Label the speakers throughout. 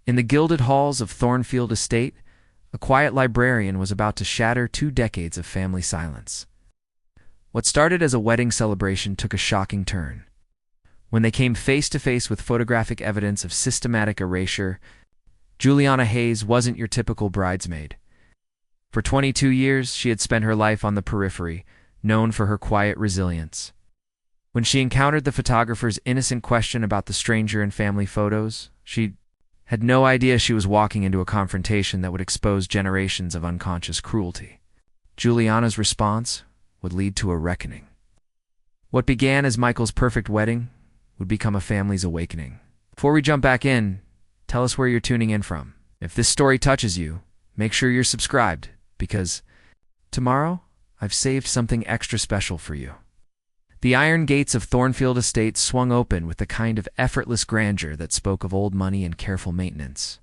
Speaker 1: In the gilded halls of Thornfield Estate, a quiet librarian was about to shatter 2 decades of family silence. What started as a wedding celebration took a shocking turn. When they came face to face with photographic evidence of systematic erasure, Juliana Hayes wasn't your typical bridesmaid. For 22 years, she had spent her life on the periphery, known for her quiet resilience. When she encountered the photographer's innocent question about the stranger in family photos, she had no idea she was walking into a confrontation that would expose generations of unconscious cruelty. Juliana's response would lead to a reckoning. What began as Michael's perfect wedding would become a family's awakening. Before we jump back in, tell us where you're tuning in from. If this story touches you, make sure you're subscribed, because tomorrow I've saved something extra special for you. The iron gates of Thornfield Estate swung open with the kind of effortless grandeur that spoke of old money and careful maintenance.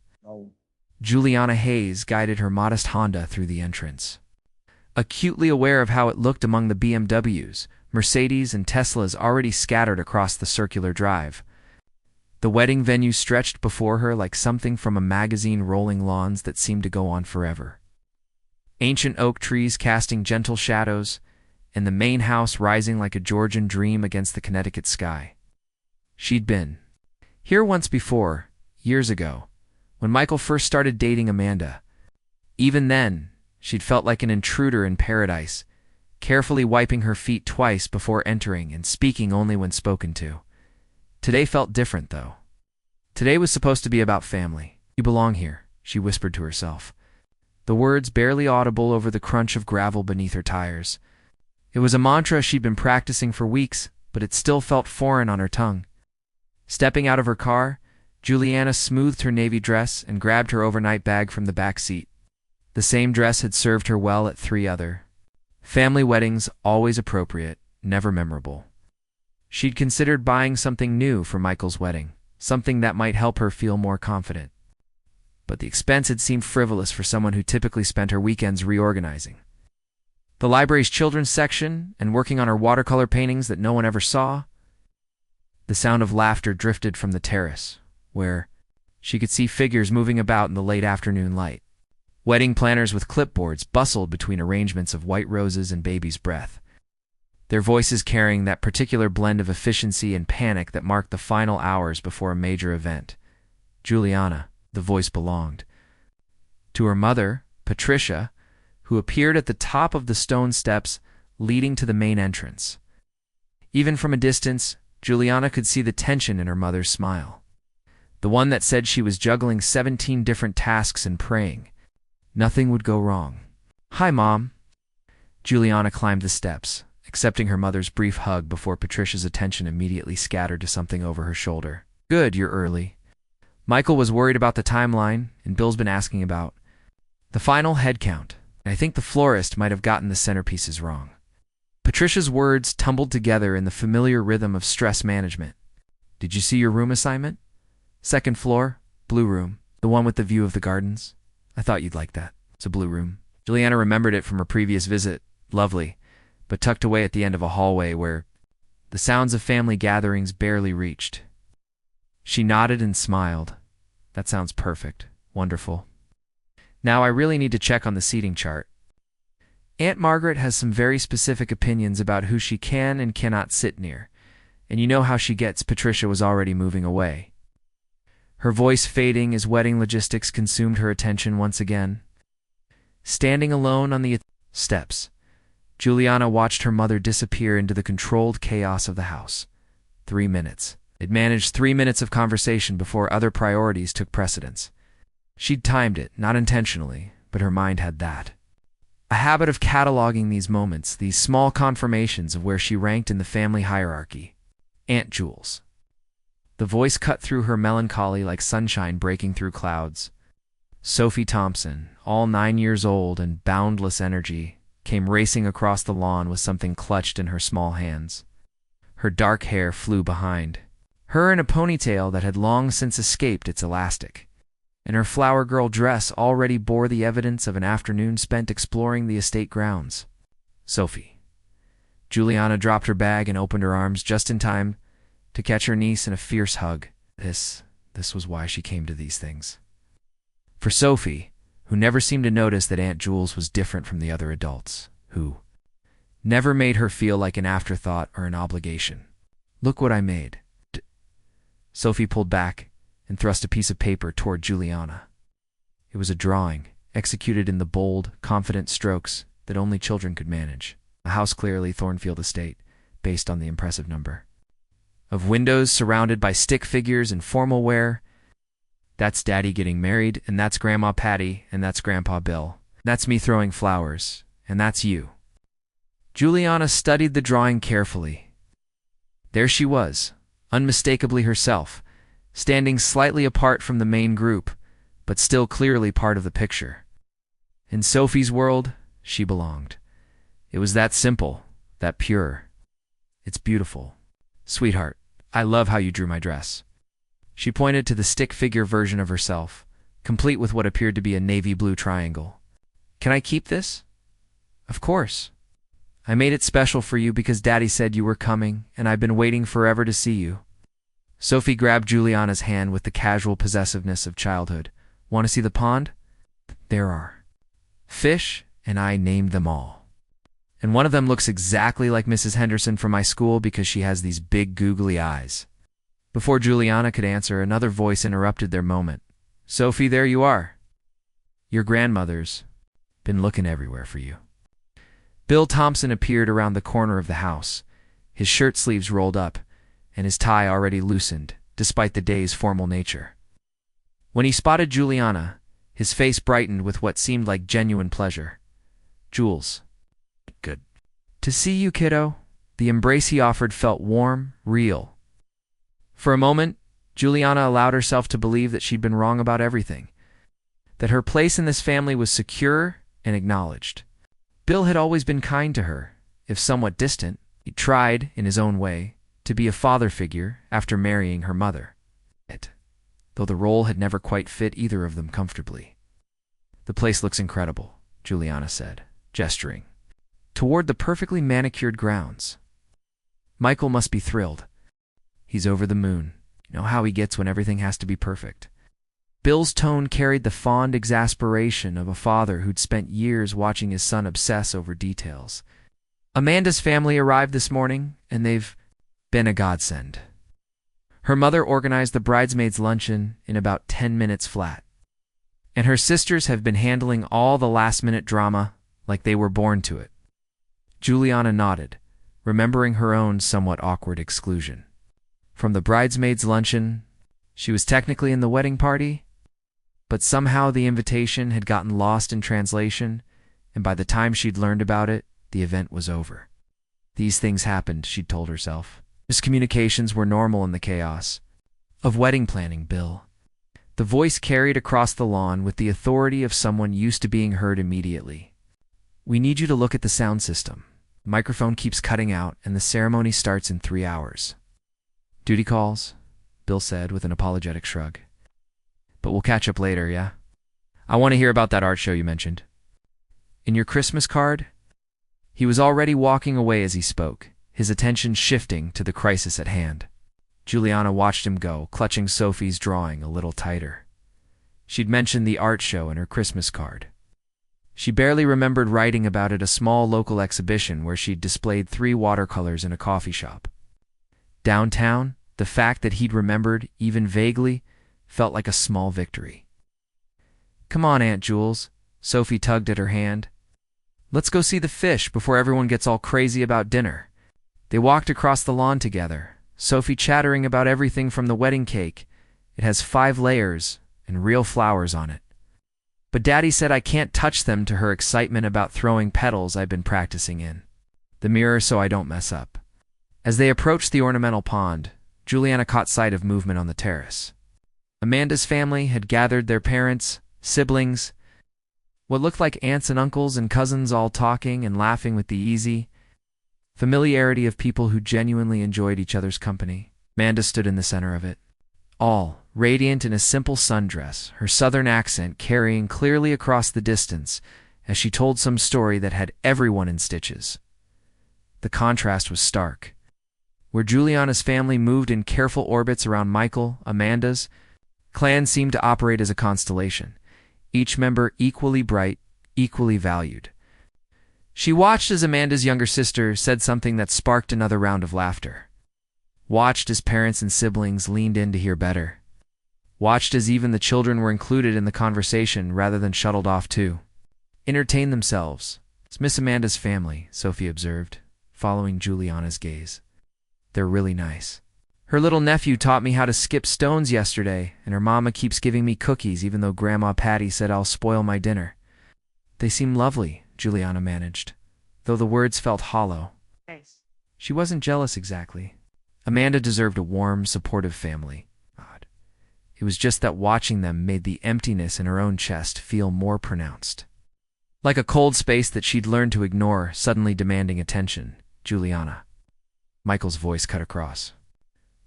Speaker 1: Juliana Hayes guided her modest Honda through the entrance. Acutely aware of how it looked among the BMWs, Mercedes, and Teslas already scattered across the circular drive, the wedding venue stretched before her like something from a magazine, rolling lawns that seemed to go on forever. Ancient oak trees casting gentle shadows, and the main house rising like a Georgian dream against the Connecticut sky. She'd been here once before, years ago, when Michael first started dating Amanda. Even then, she'd felt like an intruder in paradise, carefully wiping her feet twice before entering and speaking only when spoken to. Today felt different, though. Today was supposed to be about family. "You belong here," she whispered to herself, the words barely audible over the crunch of gravel beneath her tires. It was a mantra she'd been practicing for weeks, but it still felt foreign on her tongue. Stepping out of her car, Juliana smoothed her navy dress and grabbed her overnight bag from the back seat. The same dress had served her well at 3 other family weddings, always appropriate, never memorable. She'd considered buying something new for Michael's wedding, something that might help her feel more confident. But the expense had seemed frivolous for someone who typically spent her weekends reorganizing the library's children's section and working on her watercolor paintings that no one ever saw. The sound of laughter drifted from the terrace, where she could see figures moving about in the late afternoon light. Wedding planners with clipboards bustled between arrangements of white roses and baby's breath, their voices carrying that particular blend of efficiency and panic that marked the final hours before a major event. Juliana, the voice belonged to her mother, Patricia, who appeared at the top of the stone steps leading to the main entrance. Even from a distance, Juliana could see the tension in her mother's smile, the one that said she was juggling 17 different tasks and praying nothing would go wrong. "Hi, Mom." Juliana climbed the steps, accepting her mother's brief hug before Patricia's attention immediately scattered to something over her shoulder. "Good, you're early." Michael was worried about the timeline, and Bill's been asking about the final head count. I think the florist might have gotten the centerpieces wrong. Patricia's words tumbled together in the familiar rhythm of stress management. "Did you see your room assignment? 2nd floor, blue room, the one with the view of the gardens. I thought you'd like that. It's a blue room." Juliana remembered it from her previous visit. Lovely, but tucked away at the end of a hallway where the sounds of family gatherings barely reached. She nodded and smiled. "That sounds perfect. Wonderful. Now I really need to check on the seating chart. Aunt Margaret has some very specific opinions about who she can and cannot sit near, and you know how she gets." Patricia was already moving away, her voice fading as wedding logistics consumed her attention once again. Standing alone on the steps, Juliana watched her mother disappear into the controlled chaos of the house. 3 minutes. It managed 3 minutes of conversation before other priorities took precedence. She'd timed it, not intentionally, but her mind had that. A habit of cataloging these moments, these small confirmations of where she ranked in the family hierarchy. "Aunt Jules." The voice cut through her melancholy like sunshine breaking through clouds. Sophie Thompson, all 9 years old and boundless energy, came racing across the lawn with something clutched in her small hands. Her dark hair flew behind her in a ponytail that had long since escaped its elastic, and her flower girl dress already bore the evidence of an afternoon spent exploring the estate grounds. "Sophie." Juliana dropped her bag and opened her arms just in time to catch her niece in a fierce hug. This was why she came to these things. For Sophie, who never seemed to notice that Aunt Jules was different from the other adults, who never made her feel like an afterthought or an obligation. "Look what I made." Sophie pulled back and thrust a piece of paper toward Juliana. It was a drawing, executed in the bold, confident strokes that only children could manage. A house, clearly Thornfield Estate, based on the impressive number of windows surrounded by stick figures and formal wear. "That's Daddy getting married, and that's Grandma Patty, and that's Grandpa Bill. That's me throwing flowers, and that's you." Juliana studied the drawing carefully. There she was, unmistakably herself, standing slightly apart from the main group, but still clearly part of the picture. In Sophie's world, she belonged. It was that simple, that pure. "It's beautiful. Sweetheart, I love how you drew my dress." She pointed to the stick figure version of herself, complete with what appeared to be a navy blue triangle. "Can I keep this?" "Of course. I made it special for you because Daddy said you were coming, and I've been waiting forever to see you." Sophie grabbed Juliana's hand with the casual possessiveness of childhood. "Want to see the pond? There are fish, and I named them all. And one of them looks exactly like Mrs. Henderson from my school because she has these big googly eyes." Before Juliana could answer, another voice interrupted their moment. "Sophie, there you are. Your grandmother's been looking everywhere for you." Bill Thompson appeared around the corner of the house, his shirt sleeves rolled up, and his tie already loosened, despite the day's formal nature. When he spotted Juliana, his face brightened with what seemed like genuine pleasure. "Jules. Good to see you, kiddo." The embrace he offered felt warm, real. For a moment, Juliana allowed herself to believe that she'd been wrong about everything, that her place in this family was secure and acknowledged. Bill had always been kind to her, if somewhat distant. He tried, in his own way, to be a father figure after marrying her mother, though the role had never quite fit either of them comfortably. "The place looks incredible," Juliana said, gesturing toward the perfectly manicured grounds. "Michael must be thrilled. He's over the moon. You know how he gets when everything has to be perfect." Bill's tone carried the fond exasperation of a father who'd spent years watching his son obsess over details. "Amanda's family arrived this morning, and they've been a godsend. Her mother organized the bridesmaids' luncheon in about 10 minutes flat. And her sisters have been handling all the last-minute drama like they were born to it." Juliana nodded, remembering her own somewhat awkward exclusion from the bridesmaids' luncheon. She was technically in the wedding party, but somehow the invitation had gotten lost in translation, and by the time she'd learned about it, the event was over. These things happened, she'd told herself. Miscommunications were normal in the chaos of wedding planning, Bill. The voice carried across the lawn with the authority of someone used to being heard immediately. "We need you to look at the sound system. The microphone keeps cutting out, and the ceremony starts in 3 hours. "Duty calls," Bill said with an apologetic shrug. "But we'll catch up later, yeah? I want to hear about that art show you mentioned." "In your Christmas card?" He was already walking away as he spoke, his attention shifting to the crisis at hand. Juliana watched him go, clutching Sophie's drawing a little tighter. She'd mentioned the art show in her Christmas card. She barely remembered writing about it, a small local exhibition where she'd displayed 3 watercolors in a coffee shop. Downtown, the fact that he'd remembered, even vaguely, felt like a small victory. "Come on, Aunt Jules." Sophie tugged at her hand. "Let's go see the fish before everyone gets all crazy about dinner." They walked across the lawn together, Sophie chattering about everything from the wedding cake. "It has 5 layers and real flowers on it. But Daddy said I can't touch them," to her excitement about throwing petals I've been practicing in the mirror so I don't mess up. As they approached the ornamental pond, Juliana caught sight of movement on the terrace. Amanda's family had gathered, their parents, siblings, what looked like aunts and uncles and cousins, all talking and laughing with the easy familiarity of people who genuinely enjoyed each other's company. Amanda stood in the center of it, all radiant in a simple sundress, her southern accent carrying clearly across the distance as she told some story that had everyone in stitches. The contrast was stark. Where Juliana's family moved in careful orbits around Michael, Amanda's clan seemed to operate as a constellation, each member equally bright, equally valued. She watched as Amanda's younger sister said something that sparked another round of laughter. Watched as parents and siblings leaned in to hear better. Watched as even the children were included in the conversation rather than shuttled off to entertain themselves. It's Miss Amanda's family, Sophie observed, following Juliana's gaze. They're really nice. Her little nephew taught me how to skip stones yesterday, and her mama keeps giving me cookies even though Grandma Patty said I'll spoil my dinner. They seem lovely, Juliana managed, though the words felt hollow.
Speaker 2: Nice.
Speaker 1: She wasn't jealous exactly. Amanda deserved a warm, supportive family. It was just that watching them made the emptiness in her own chest feel more pronounced. Like a cold space that she'd learned to ignore, suddenly demanding attention. Juliana. Michael's voice cut across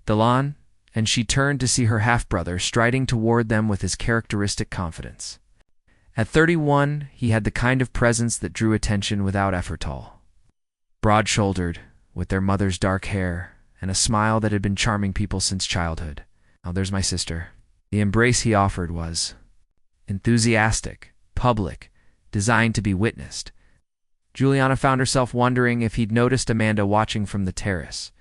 Speaker 1: the lawn, and she turned to see her half-brother striding toward them with his characteristic confidence. At 31, he had the kind of presence that drew attention without effort. Tall, broad-shouldered, with their mother's dark hair, and a smile that had been charming people since childhood. "Oh, there's my sister." The embrace he offered was enthusiastic, public, designed to be witnessed. Juliana found herself wondering if he'd noticed Amanda watching from the terrace.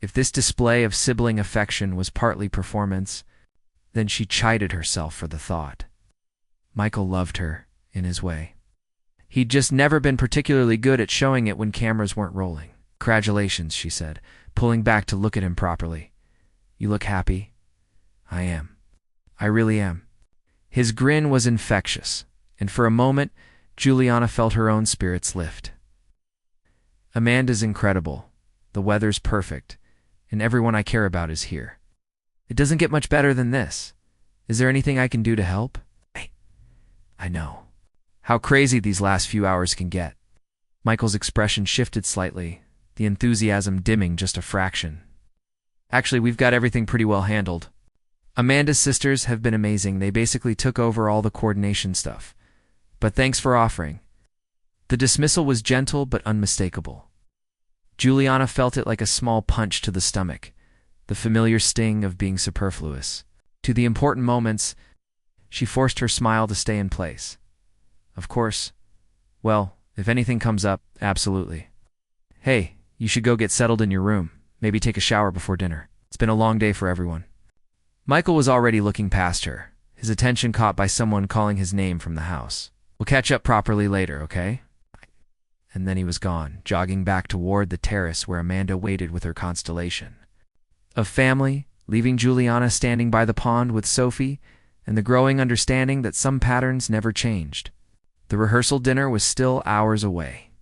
Speaker 1: If this display of sibling affection was partly performance, then she chided herself for the thought. Michael loved her, in his way. He'd just never been particularly good at showing it when cameras weren't rolling. "Congratulations," she said, pulling back to look at him properly. "You look happy." "I am. I really am." His grin was infectious, and for a moment, Juliana felt her own spirits lift. "Amanda's incredible. The weather's perfect, and everyone I care about is here. It doesn't get much better than this. Is there anything I can do to help?" I know how crazy these last few hours can get." Michael's expression shifted slightly, the enthusiasm dimming just a fraction. "Actually, we've got everything pretty well handled. Amanda's sisters have been amazing. They basically took over all the coordination stuff. But thanks for offering." The dismissal was gentle but unmistakable. Juliana felt it like a small punch to the stomach, the familiar sting of being superfluous. To the important moments, she forced her smile to stay in place. "Of course. Well, if anything comes up, absolutely. Hey, you should go get settled in your room. Maybe take a shower before dinner. It's been a long day for everyone." Michael was already looking past her, his attention caught by someone calling his name from the house. "We'll catch up properly later, okay?" And then he was gone, jogging back toward the terrace where Amanda waited with her constellation of family, leaving Juliana standing by the pond with Sophie, and the growing understanding that some patterns never changed. The rehearsal dinner was still hours away.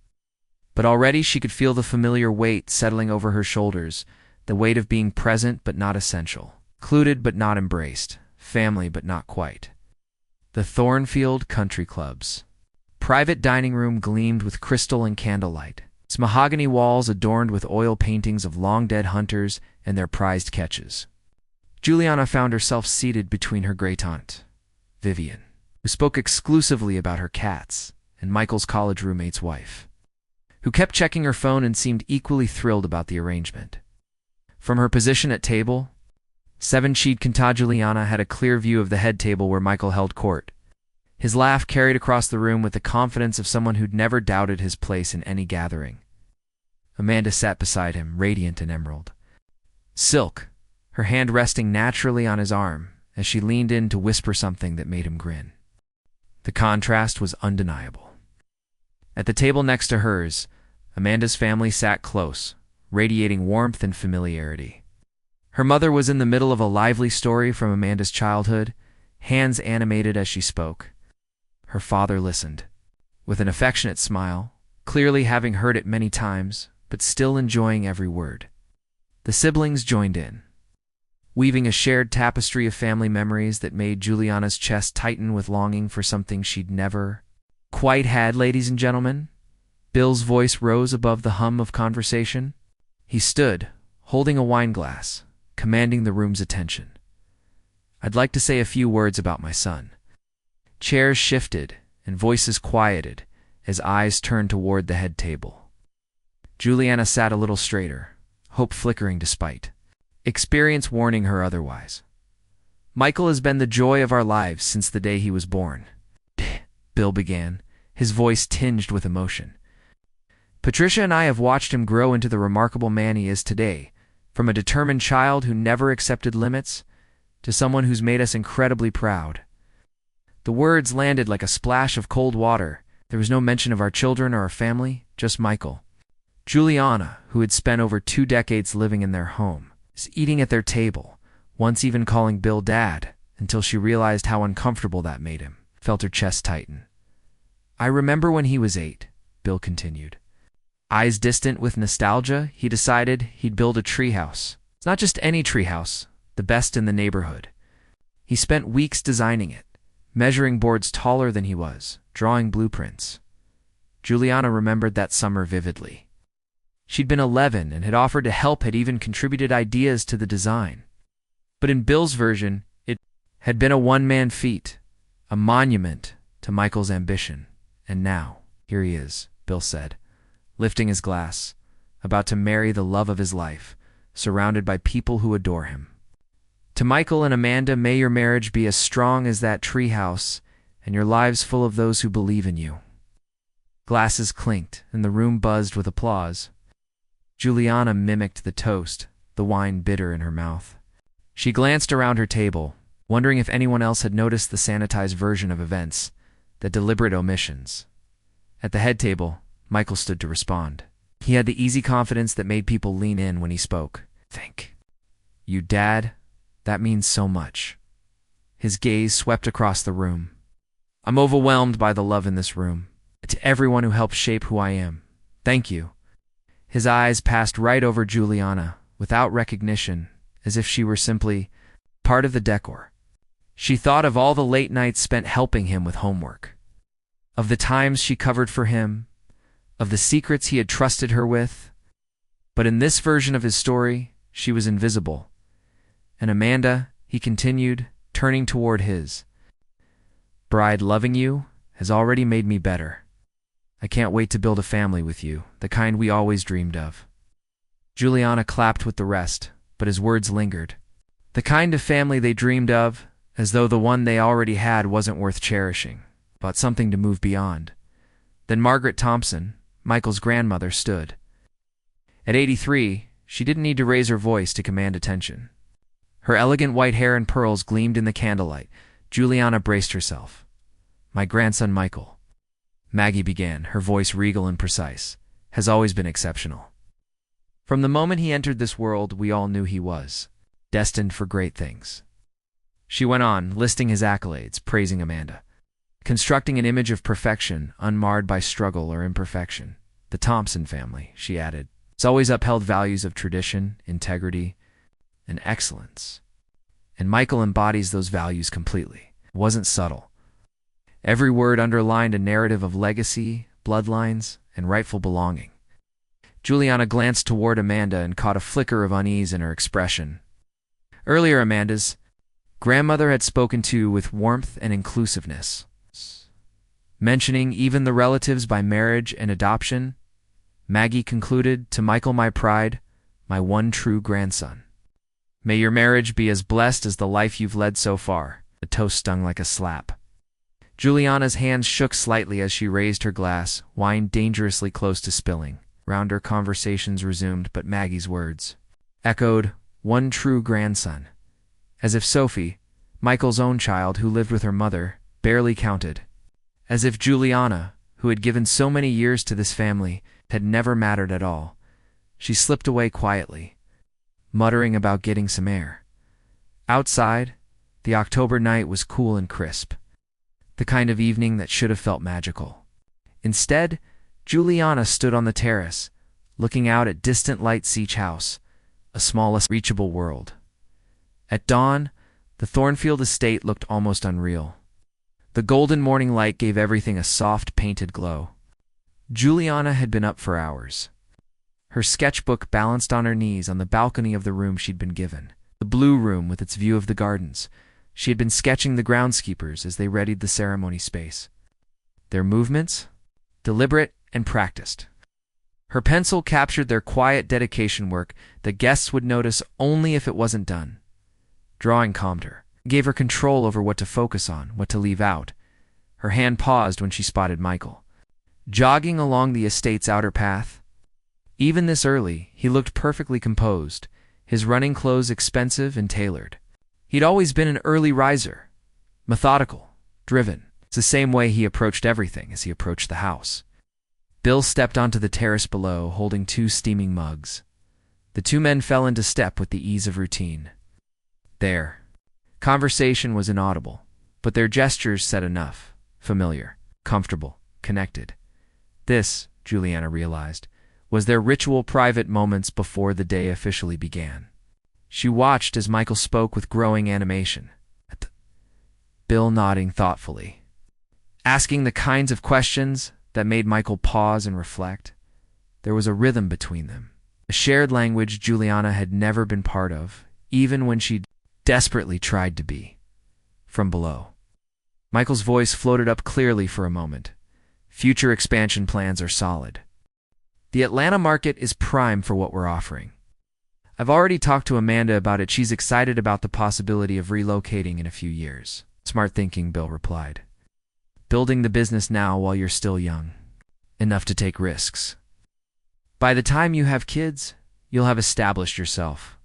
Speaker 1: But already she could feel the familiar weight settling over her shoulders, the weight of being present but not essential, included but not embraced, family but not quite. The Thornfield Country Club's private dining room gleamed with crystal and candlelight, its mahogany walls adorned with oil paintings of long-dead hunters and their prized catches. Juliana found herself seated between her great aunt, Vivian, who spoke exclusively about her cats, and Michael's college roommate's wife, who kept checking her phone and seemed equally thrilled about the arrangement. From her position at table 7, Juliana had a clear view of the head table where Michael held court. His laugh carried across the room with the confidence of someone who'd never doubted his place in any gathering. Amanda sat beside him, radiant in emerald silk, her hand resting naturally on his arm as she leaned in to whisper something that made him grin. The contrast was undeniable. At the table next to hers, Amanda's family sat close, radiating warmth and familiarity. Her mother was in the middle of a lively story from Amanda's childhood, hands animated as she spoke. Her father listened, with an affectionate smile, clearly having heard it many times, but still enjoying every word. The siblings joined in, weaving a shared tapestry of family memories that made Juliana's chest tighten with longing for something she'd never quite had. "Ladies and gentlemen," Bill's voice rose above the hum of conversation. He stood, holding a wine glass, commanding the room's attention. "I'd like to say a few words about my son." Chairs shifted and voices quieted as eyes turned toward the head table. Juliana sat a little straighter, hope flickering despite experience warning her otherwise. "Michael has been the joy of our lives since the day he was born. Bill began, his voice tinged with emotion. "Patricia and I have watched him grow into the remarkable man he is today, from a determined child who never accepted limits to someone who's made us incredibly proud." The words landed like a splash of cold water. There was no mention of our children or our family, just Michael. Juliana, who had spent over 2 decades living in their home, was eating at their table, once even calling Bill Dad, until she realized how uncomfortable that made him, felt her chest tighten. "I remember when he was 8, Bill continued. Eyes distant with nostalgia, he decided he'd build a treehouse. It's not just any treehouse, the best in the neighborhood. He spent weeks designing it, measuring boards taller than he was, drawing blueprints. Juliana remembered that summer vividly. She'd been 11 and had offered to help, had even contributed ideas to the design. But in Bill's version, it had been a one-man feat, a monument to Michael's ambition. And now, here he is, Bill said, lifting his glass, about to marry the love of his life, surrounded by people who adore him. To Michael and Amanda, may your marriage be as strong as that treehouse, and your lives full of those who believe in you. Glasses clinked, and the room buzzed with applause. Juliana mimicked the toast, the wine bitter in her mouth. She glanced around her table, wondering if anyone else had noticed the sanitized version of events, the deliberate omissions. At the head table, Michael stood to respond. He had the easy confidence that made people lean in when he spoke. "Thank you, Dad. That means so much." His gaze swept across the room. "I'm overwhelmed by the love in this room. To everyone who helped shape who I am, thank you." His eyes passed right over Juliana, without recognition, as if she were simply part of the decor. She thought of all the late nights spent helping him with homework, of the times she covered for him, of the secrets he had trusted her with. But in this version of his story, she was invisible. "And Amanda," he continued, turning toward his bride, "loving you has already made me better. I can't wait to build a family with you, the kind we always dreamed of." Juliana clapped with the rest, but his words lingered. The kind of family they dreamed of, as though the one they already had wasn't worth cherishing, but something to move beyond. Then Margaret Thompson, Michael's grandmother, stood. At 83, she didn't need to raise her voice to command attention. Her elegant white hair and pearls gleamed in the candlelight. Juliana braced herself. "My grandson Michael," Maggie began, her voice regal and precise, "has always been exceptional. From the moment he entered this world, we all knew he was destined for great things." She went on, listing his accolades, praising Amanda, constructing an image of perfection, unmarred by struggle or imperfection. "The Thompson family," she added, "has always upheld values of tradition, integrity, and excellence. And Michael embodies those values completely. It wasn't subtle. Every word underlined a narrative of legacy, bloodlines, and rightful belonging." Juliana glanced toward Amanda and caught a flicker of unease in her expression. Earlier, Amanda's grandmother had spoken to with warmth and inclusiveness, mentioning even the relatives by marriage and adoption. Maggie concluded, "To Michael, my pride, my one true grandson. May your marriage be as blessed as the life you've led so far." The toast stung like a slap. Juliana's hands shook slightly as she raised her glass, wine dangerously close to spilling. Round her conversations resumed, but Maggie's words echoed, "One true grandson," as if Sophie, Michael's own child who lived with her mother, barely counted. As if Juliana, who had given so many years to this family, had never mattered at all. She slipped away quietly, muttering about getting some air. Outside, the October night was cool and crisp, the kind of evening that should have felt magical. Instead, Juliana stood on the terrace, looking out at distant Light Seach House, a small, reachable world. At dawn, the Thornfield Estate looked almost unreal. The golden morning light gave everything a soft, painted glow. Juliana had been up for hours. Her sketchbook balanced on her knees on the balcony of the room she'd been given, the blue room with its view of the gardens. She had been sketching the groundskeepers as they readied the ceremony space. Their movements, deliberate and practiced. Her pencil captured their quiet dedication work that guests would notice only if it wasn't done. Drawing calmed her, gave her control over what to focus on, what to leave out. Her hand paused when she spotted Michael, jogging along the estate's outer path. Even this early, he looked perfectly composed, his running clothes expensive and tailored. He'd always been an early riser, methodical, driven. It's the same way he approached everything as he approached the house. Bill stepped onto the terrace below, holding 2 steaming mugs. The 2 men fell into step with the ease of routine. Their conversation was inaudible, but their gestures said enough. Familiar, comfortable, connected. This, Juliana realized, was their ritual private moments before the day officially began. She watched as Michael spoke with growing animation, Bill nodding thoughtfully, asking the kinds of questions that made Michael pause and reflect. There was a rhythm between them, a shared language Juliana had never been part of, even when she desperately tried to be. From below, Michael's voice floated up clearly for a moment. Future expansion plans are solid. The Atlanta market is prime for what we're offering. I've already talked to Amanda about it. She's excited about the possibility of relocating in a few years. Smart thinking, Bill replied. Building the business now while you're still young. Enough to take risks. By the time you have kids, you'll have established yourself.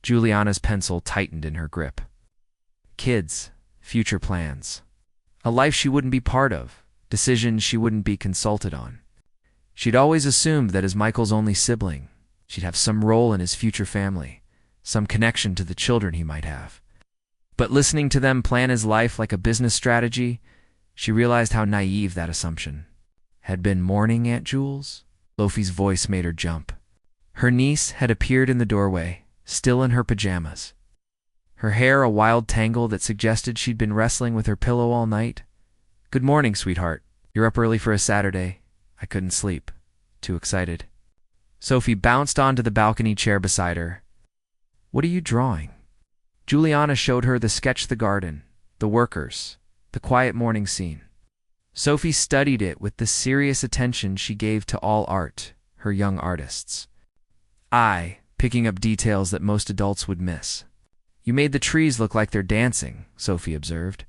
Speaker 1: Juliana's pencil tightened in her grip. Kids, future plans. A life she wouldn't be part of, decisions she wouldn't be consulted on. She'd always assumed that as Michael's only sibling, she'd have some role in his future family, some connection to the children he might have. But listening to them plan his life like a business strategy, she realized how naive that assumption had been. Morning, Aunt Jules? Lofi's voice made her jump. Her niece had appeared in the doorway, still in her pajamas. Her hair a wild tangle that suggested she'd been wrestling with her pillow all night. Good morning, sweetheart. You're up early for a Saturday. I couldn't sleep. Too excited. Sophie bounced onto the balcony chair beside her. What are you drawing? Juliana showed her the sketch, the garden, the workers, the quiet morning scene. Sophie studied it with the serious attention she gave to all art, her young artists. Picking up details that most adults would miss. You made the trees look like they're dancing, Sophie observed.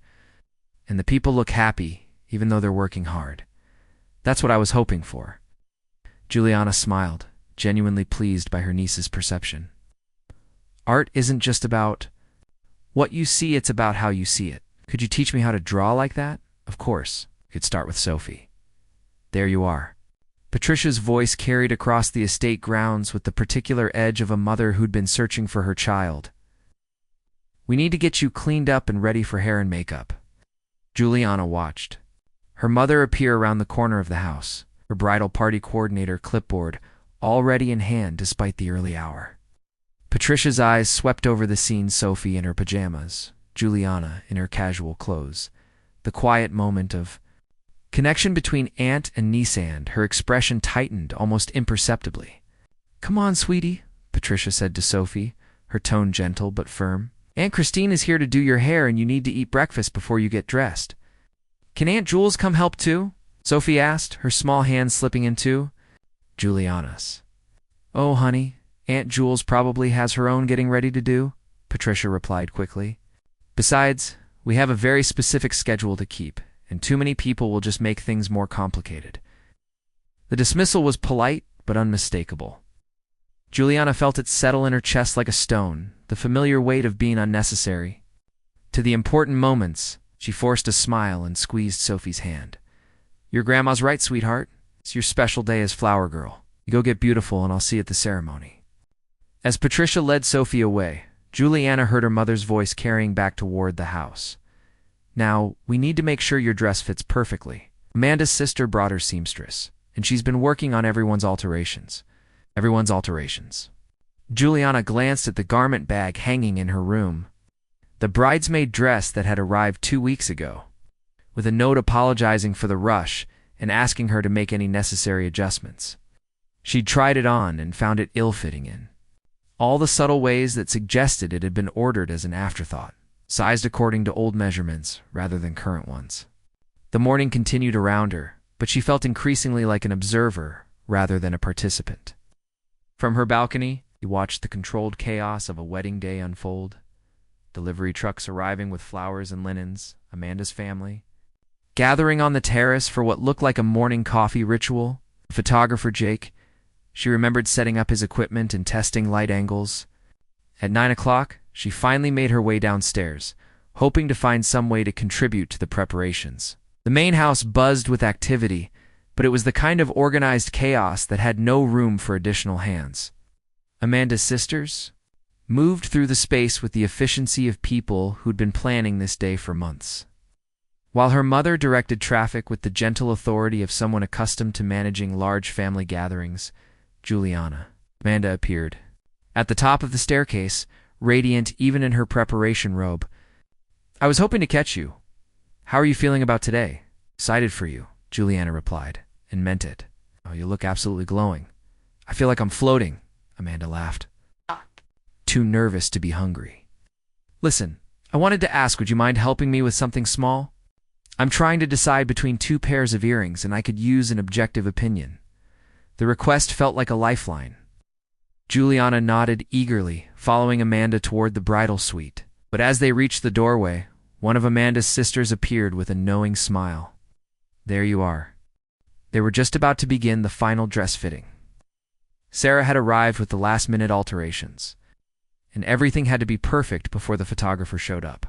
Speaker 1: And the people look happy, even though they're working hard. That's what I was hoping for. Juliana smiled, genuinely pleased by her niece's perception. Art isn't just about what you see, it's about how you see it. Could you teach me how to draw like that? Of course. You could start with Sophie. There you are. Patricia's voice carried across the estate grounds with the particular edge of a mother who'd been searching for her child. We need to get you cleaned up and ready for hair and makeup. Juliana watched her mother appear around the corner of the house, her bridal party coordinator clipboard already in hand despite the early hour. Patricia's eyes swept over the scene, Sophie in her pajamas, Juliana in her casual clothes. The quiet moment of connection between aunt and niece, and her expression tightened almost imperceptibly. Come on, sweetie, Patricia said to Sophie, her tone gentle but firm. Aunt Christine is here to do your hair and you need to eat breakfast before you get dressed. Can Aunt Jules come help too? Sophie asked, her small hand slipping into Juliana's. Oh, honey, Aunt Jules probably has her own getting ready to do, Patricia replied quickly. Besides, we have a very specific schedule to keep, and too many people will just make things more complicated. The dismissal was polite but unmistakable. Juliana felt it settle in her chest like a stone, the familiar weight of being unnecessary. To the important moments, she forced a smile and squeezed Sophie's hand. Your grandma's right, sweetheart. It's your special day as flower girl. You go get beautiful and I'll see you at the ceremony. As Patricia led Sophie away, Juliana heard her mother's voice carrying back toward the house. Now, we need to make sure your dress fits perfectly. Amanda's sister brought her seamstress, and she's been working on everyone's alterations. Juliana glanced at the garment bag hanging in her room, the bridesmaid dress that had arrived 2 weeks ago, with a note apologizing for the rush and asking her to make any necessary adjustments. She'd tried it on and found it ill-fitting in all the subtle ways that suggested it had been ordered as an afterthought, sized according to old measurements rather than current ones. The morning continued around her, but she felt increasingly like an observer rather than a participant. From her balcony, she watched the controlled chaos of a wedding day unfold. Delivery trucks arriving with flowers and linens, Amanda's family, gathering on the terrace for what looked like a morning coffee ritual. Photographer Jake, she remembered setting up his equipment and testing light angles. At 9 o'clock, she finally made her way downstairs, hoping to find some way to contribute to the preparations. The main house buzzed with activity, but it was the kind of organized chaos that had no room for additional hands. Amanda's sisters moved through the space with the efficiency of people who'd been planning this day for months, while her mother directed traffic with the gentle authority of someone accustomed to managing large family gatherings. Amanda appeared at the top of the staircase, radiant even in her preparation robe. "I was hoping to catch you. How are you feeling about today?" "Excited for you," Juliana replied, and meant it. "Oh, you look absolutely glowing." "I feel like I'm floating," Amanda laughed. Too nervous to be hungry. "Listen, I wanted to ask, would you mind helping me with something small? I'm trying to decide between 2 pairs of earrings, and I could use an objective opinion." The request felt like a lifeline. Juliana nodded eagerly, following Amanda toward the bridal suite. But as they reached the doorway, one of Amanda's sisters appeared with a knowing smile. "There you are." They were just about to begin the final dress fitting. Sarah had arrived with the last-minute alterations, and everything had to be perfect before the photographer showed up.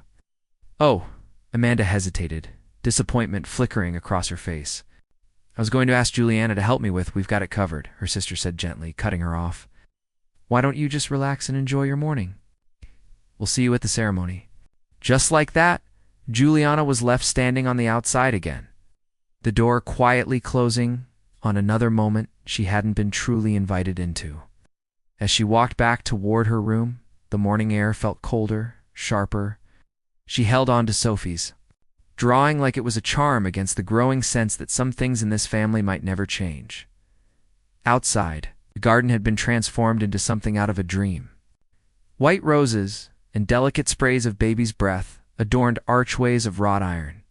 Speaker 1: "Oh," Amanda hesitated, disappointment flickering across her face. "I was going to ask Juliana to help me with, we've got it covered," her sister said gently, cutting her off. "Why don't you just relax and enjoy your morning? We'll see you at the ceremony." Just like that, Juliana was left standing on the outside again, the door quietly closing on another moment she hadn't been truly invited into. As she walked back toward her room, the morning air felt colder, sharper. She held on to Sophie's, drawing like it was a charm against the growing sense that some things in this family might never change. Outside, the garden had been transformed into something out of a dream. White roses and delicate sprays of baby's breath adorned archways of wrought iron,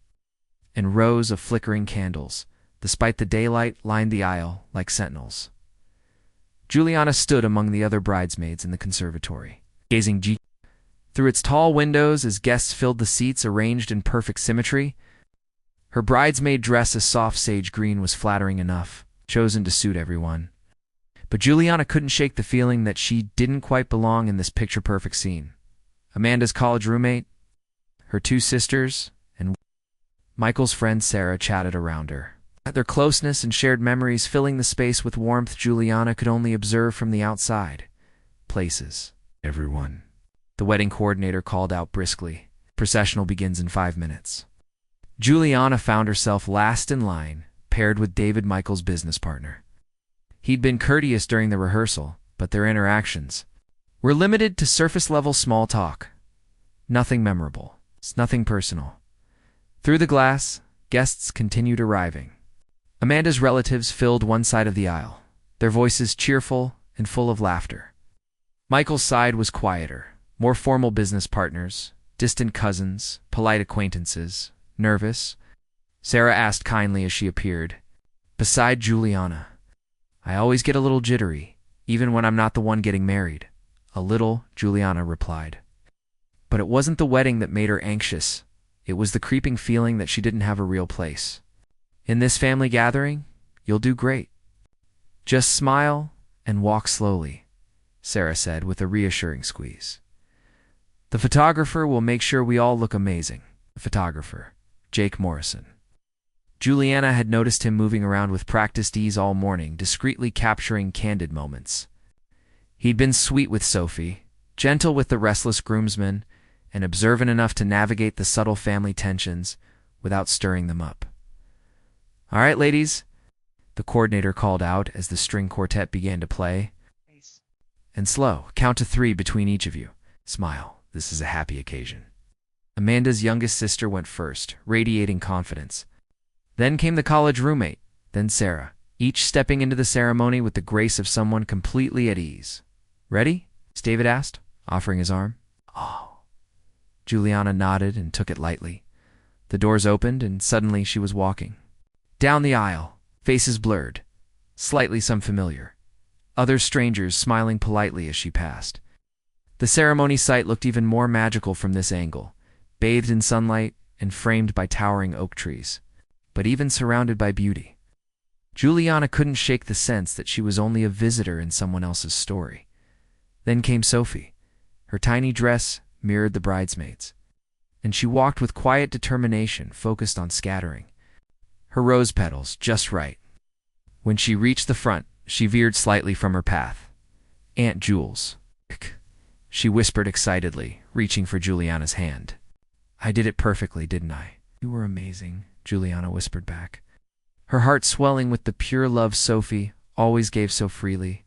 Speaker 1: and rows of flickering candles, despite the daylight, lined the aisle like sentinels. Juliana stood among the other bridesmaids in the conservatory, gazing through its tall windows as guests filled the seats arranged in perfect symmetry. Her bridesmaid dress, a soft sage green, was flattering enough, chosen to suit everyone. But Juliana couldn't shake the feeling that she didn't quite belong in this picture-perfect scene. Amanda's college roommate, her 2 sisters, and Michael's friend Sarah chatted around her, their closeness and shared memories filling the space with warmth Juliana could only observe from the outside. "Places, everyone," the wedding coordinator called out briskly. "Processional begins in 5 minutes." Juliana found herself last in line, paired with David, Michael's business partner. He'd been courteous during the rehearsal, but their interactions were limited to surface-level small talk. Nothing memorable, nothing personal. Through the glass, guests continued arriving. Amanda's relatives filled one side of the aisle, their voices cheerful and full of laughter. Michael's side was quieter, more formal business partners, distant cousins, polite acquaintances, nervous. Sarah asked kindly as she appeared beside Juliana. "I always get a little jittery, even when I'm not the one getting married." "A little," Juliana replied. But it wasn't the wedding that made her anxious. It was the creeping feeling that she didn't have a real place. "In this family gathering, you'll do great. Just smile and walk slowly," Sarah said with a reassuring squeeze. "The photographer will make sure we all look amazing." The photographer, Jake Morrison. Juliana had noticed him moving around with practiced ease all morning, discreetly capturing candid moments. He'd been sweet with Sophie, gentle with the restless groomsmen, and observant enough to navigate the subtle family tensions without stirring them up. "All right, ladies," the coordinator called out as the string quartet began to play. "And slow, count to 3 between each of you. Smile, this is a happy occasion." Amanda's youngest sister went first, radiating confidence. Then came the college roommate, then Sarah, each stepping into the ceremony with the grace of someone completely at ease. "Ready?" David asked, offering his arm. "Oh." Juliana nodded and took it lightly. The doors opened, and suddenly she was walking down the aisle, faces blurred, slightly some familiar, other strangers smiling politely as she passed. The ceremony site looked even more magical from this angle, bathed in sunlight and framed by towering oak trees. but even surrounded by beauty. Juliana couldn't shake the sense that she was only a visitor in someone else's story. Then came Sophie. Her tiny dress mirrored the bridesmaid's, and she walked with quiet determination, focused on scattering her rose petals just right. When she reached the front, she veered slightly from her path. "Aunt Jules," she whispered excitedly, reaching for Juliana's hand. "I did it perfectly, didn't I?" "You were amazing," Juliana whispered back, her heart swelling with the pure love Sophie always gave so freely.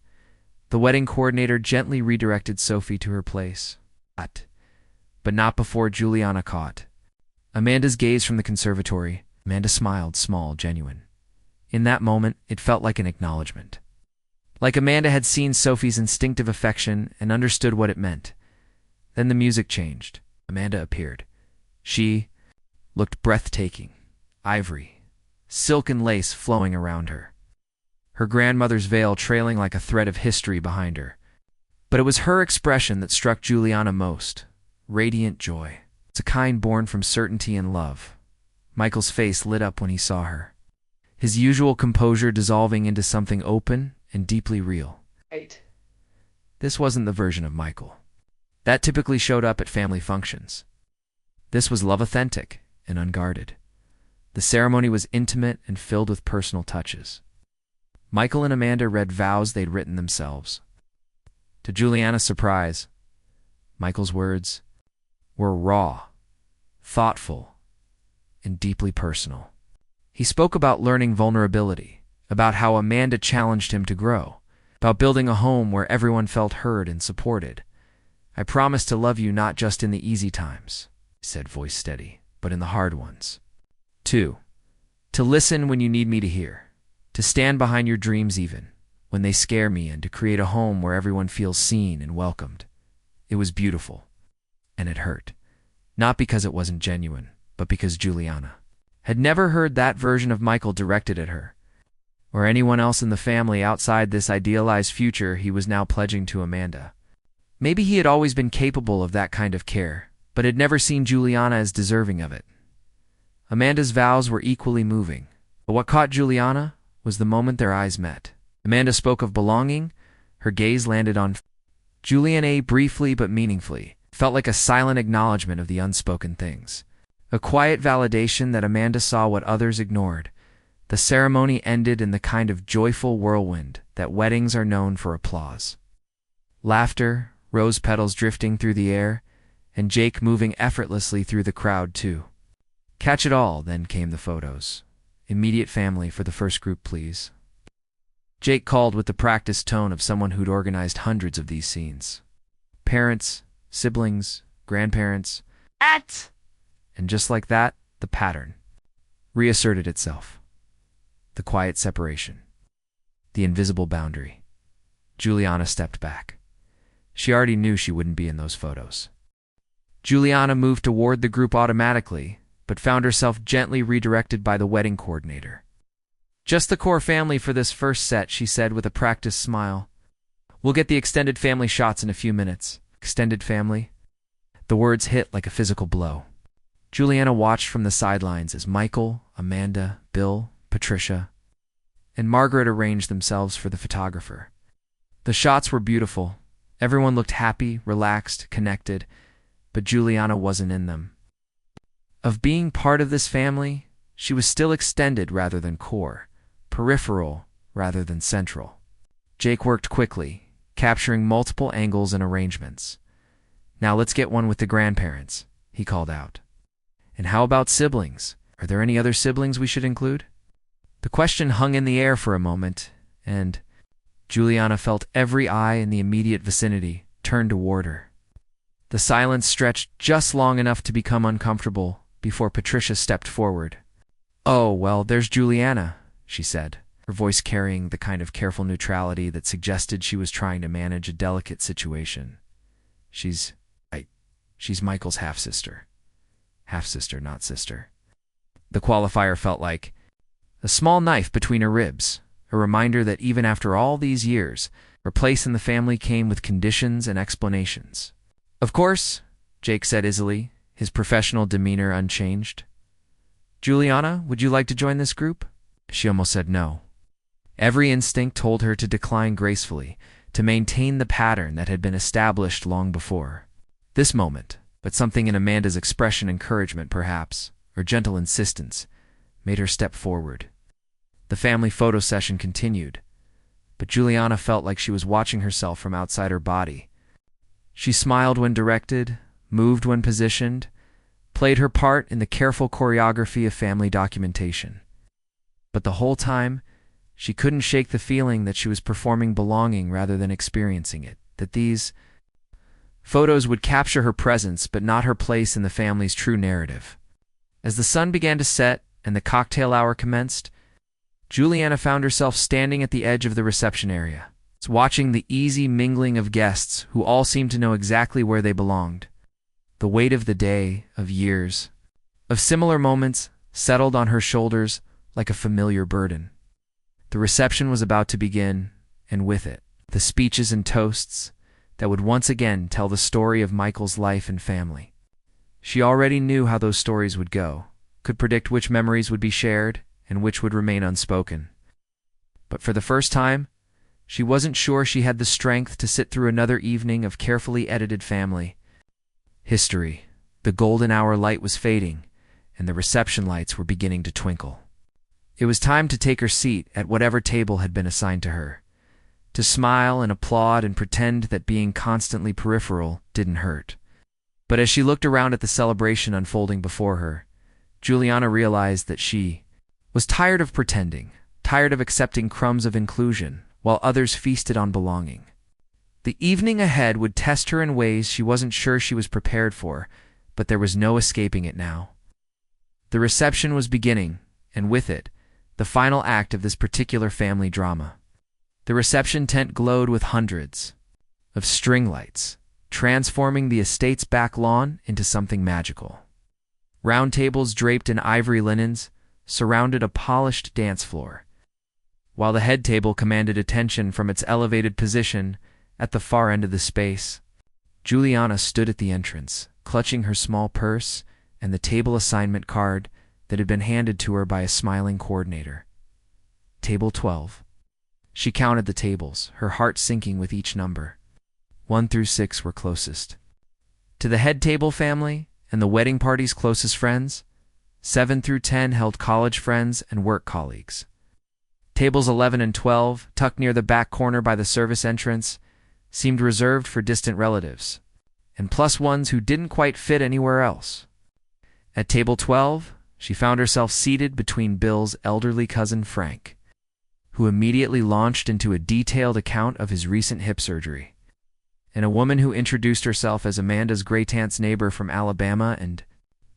Speaker 1: The wedding coordinator gently redirected Sophie to her place. But not before Juliana caught Amanda's gaze from the conservatory. Amanda smiled, small, genuine. In that moment, it felt like an acknowledgement. Like Amanda had seen Sophie's instinctive affection and understood what it meant. Then the music changed. Amanda appeared. She looked breathtaking. Ivory, silken lace flowing around her, her grandmother's veil trailing like a thread of history behind her. But it was her expression that struck Juliana most. Radiant joy. It's a kind born from certainty and love. Michael's face lit up when he saw her, his usual composure dissolving into something open and deeply real. This wasn't the version of Michael that typically showed up at family functions. This was love authentic and unguarded. The ceremony was intimate and filled with personal touches. Michael and Amanda read vows they'd written themselves. To Juliana's surprise, Michael's words were raw, thoughtful, and deeply personal. He spoke about learning vulnerability, about how Amanda challenged him to grow, about building a home where everyone felt heard and supported. "I promise to love you not just in the easy times," he said, voice steady, "but in the hard ones. 2. To listen when you need me to hear, to stand behind your dreams even when they scare me, and to create a home where everyone feels seen and welcomed." It was beautiful, and it hurt. Not because it wasn't genuine, but because Juliana had never heard that version of Michael directed at her, or anyone else in the family outside this idealized future he was now pledging to Amanda. Maybe he had always been capable of that kind of care, but had never seen Juliana as deserving of it. Amanda's vows were equally moving, but what caught Juliana was the moment their eyes met. Amanda spoke of belonging. Her gaze landed on Juliana briefly but meaningfully. It felt like a silent acknowledgement of the unspoken things. A quiet validation that Amanda saw what others ignored. The ceremony ended in the kind of joyful whirlwind that weddings are known for. Applause, laughter, rose petals drifting through the air, and Jake moving effortlessly through the crowd too. Catch it all, then came the photos. "Immediate family for the first group, please." Jake called with the practiced tone of someone who'd organized hundreds of these scenes. Parents, siblings, grandparents. And just like that, the pattern reasserted itself. The quiet separation. The invisible boundary. Juliana stepped back. She already knew she wouldn't be in those photos. Juliana moved toward the group automatically, but found herself gently redirected by the wedding coordinator. "Just the core family for this first set," she said with a practiced smile. "We'll get the extended family shots in a few minutes." Extended family? The words hit like a physical blow. Juliana watched from the sidelines as Michael, Amanda, Bill, Patricia, and Margaret arranged themselves for the photographer. The shots were beautiful. Everyone looked happy, relaxed, connected, but Juliana wasn't in them. Of being part of this family, she was still extended rather than core, peripheral rather than central. Jake worked quickly, capturing multiple angles and arrangements. "Now let's get one with the grandparents," he called out. "And how about siblings? Are there any other siblings we should include?" The question hung in the air for a moment, and Juliana felt every eye in the immediate vicinity turn toward her. The silence stretched just long enough to become uncomfortable before Patricia stepped forward. "Oh, well, there's Juliana," she said, her voice carrying the kind of careful neutrality that suggested she was trying to manage a delicate situation. She's Michael's half-sister. Half-sister, not sister." The qualifier felt like a small knife between her ribs, a reminder that even after all these years, her place in the family came with conditions and explanations. "Of course," Jake said easily, his professional demeanor unchanged. "Juliana, would you like to join this group?" She almost said no. Every instinct told her to decline gracefully, to maintain the pattern that had been established long before. This moment, but something in Amanda's expression, encouragement perhaps, or gentle insistence, made her step forward. The family photo session continued, but Juliana felt like she was watching herself from outside her body. She smiled when directed, moved when positioned, played her part in the careful choreography of family documentation. But the whole time, she couldn't shake the feeling that she was performing belonging rather than experiencing it, that these photos would capture her presence but not her place in the family's true narrative. As the sun began to set and the cocktail hour commenced, Juliana found herself standing at the edge of the reception area, watching the easy mingling of guests who all seemed to know exactly where they belonged. The weight of the day, of years, of similar moments settled on her shoulders like a familiar burden. The reception was about to begin, and with it, the speeches and toasts that would once again tell the story of Michael's life and family. She already knew how those stories would go, could predict which memories would be shared and which would remain unspoken. But for the first time, she wasn't sure she had the strength to sit through another evening of carefully edited family history. The golden hour light was fading, and the reception lights were beginning to twinkle. It was time to take her seat at whatever table had been assigned to her, to smile and applaud and pretend that being constantly peripheral didn't hurt. But as she looked around at the celebration unfolding before her, Juliana realized that she was tired of pretending, tired of accepting crumbs of inclusion while others feasted on belonging. The evening ahead would test her in ways she wasn't sure she was prepared for, but there was no escaping it now. The reception was beginning, and with it, the final act of this particular family drama. The reception tent glowed with hundreds of string lights, transforming the estate's back lawn into something magical. Round tables draped in ivory linens surrounded a polished dance floor, while the head table commanded attention from its elevated position at the far end of the space. Juliana stood at the entrance, clutching her small purse and the table assignment card that had been handed to her by a smiling coordinator. Table 12. She counted the tables, her heart sinking with each number. 1 through 6 were closest to the head table family and the wedding party's closest friends. 7 through 10 held college friends and work colleagues. Tables 11 and 12, tucked near the back corner by the service entrance, seemed reserved for distant relatives, and plus ones who didn't quite fit anywhere else. At table 12, she found herself seated between Bill's elderly cousin Frank, who immediately launched into a detailed account of his recent hip surgery, and a woman who introduced herself as Amanda's great-aunt's neighbor from Alabama and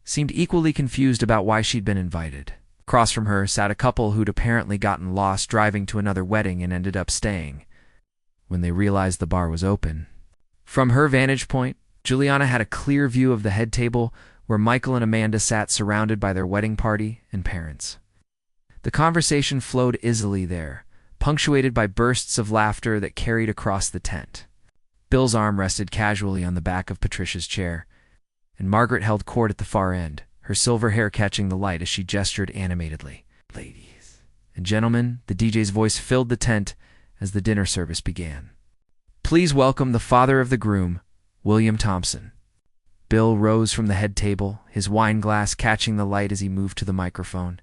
Speaker 1: seemed equally confused about why she'd been invited. Across from her sat a couple who'd apparently gotten lost driving to another wedding and ended up staying when they realized the bar was open. From her vantage point, Juliana had a clear view of the head table where Michael and Amanda sat surrounded by their wedding party and parents. The conversation flowed easily there, punctuated by bursts of laughter that carried across the tent. Bill's arm rested casually on the back of Patricia's chair, and Margaret held court at the far end, her silver hair catching the light as she gestured animatedly. "Ladies and gentlemen," the DJ's voice filled the tent as the dinner service began. "Please welcome the father of the groom, William Thompson." Bill rose from the head table, his wine glass catching the light as he moved to the microphone.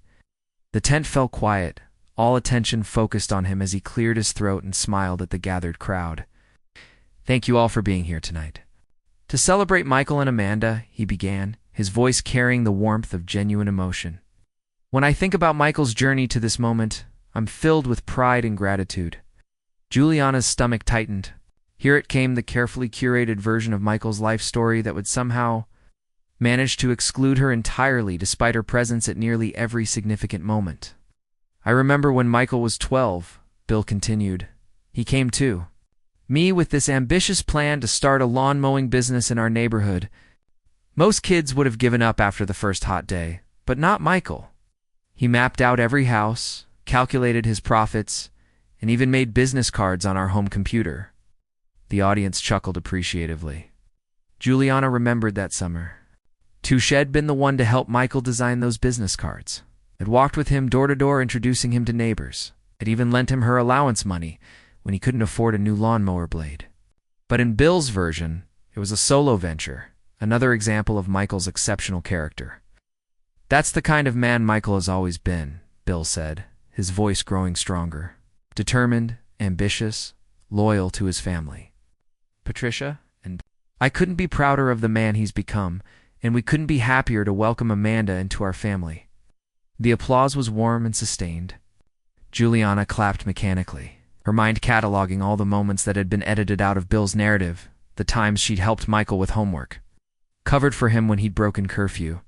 Speaker 1: The tent fell quiet, all attention focused on him as he cleared his throat and smiled at the gathered crowd. "Thank you all for being here tonight. To celebrate Michael and Amanda," he began, his voice carrying the warmth of genuine emotion. "When I think about Michael's journey to this moment, I'm filled with pride and gratitude." Juliana's stomach tightened. Here it came, the carefully curated version of Michael's life story that would somehow manage to exclude her entirely despite her presence at nearly every significant moment. "I remember when Michael was 12, Bill continued. "He came to me with this ambitious plan to start a lawn mowing business in our neighborhood. Most kids would have given up after the first hot day, but not Michael. He mapped out every house, calculated his profits, and even made business cards on our home computer." The audience chuckled appreciatively. Juliana remembered that summer. Touche had been the one to help Michael design those business cards. Had walked with him door to door introducing him to neighbors. Had even lent him her allowance money when he couldn't afford a new lawnmower blade. But in Bill's version, it was a solo venture, another example of Michael's exceptional character. "That's the kind of man Michael has always been," Bill said, his voice growing stronger. "Determined, ambitious, loyal to his family. Patricia and I couldn't be prouder of the man he's become, and we couldn't be happier to welcome Amanda into our family." The applause was warm and sustained. Juliana clapped mechanically, her mind cataloging all the moments that had been edited out of Bill's narrative, the times she'd helped Michael with homework, covered for him when he'd broken curfew,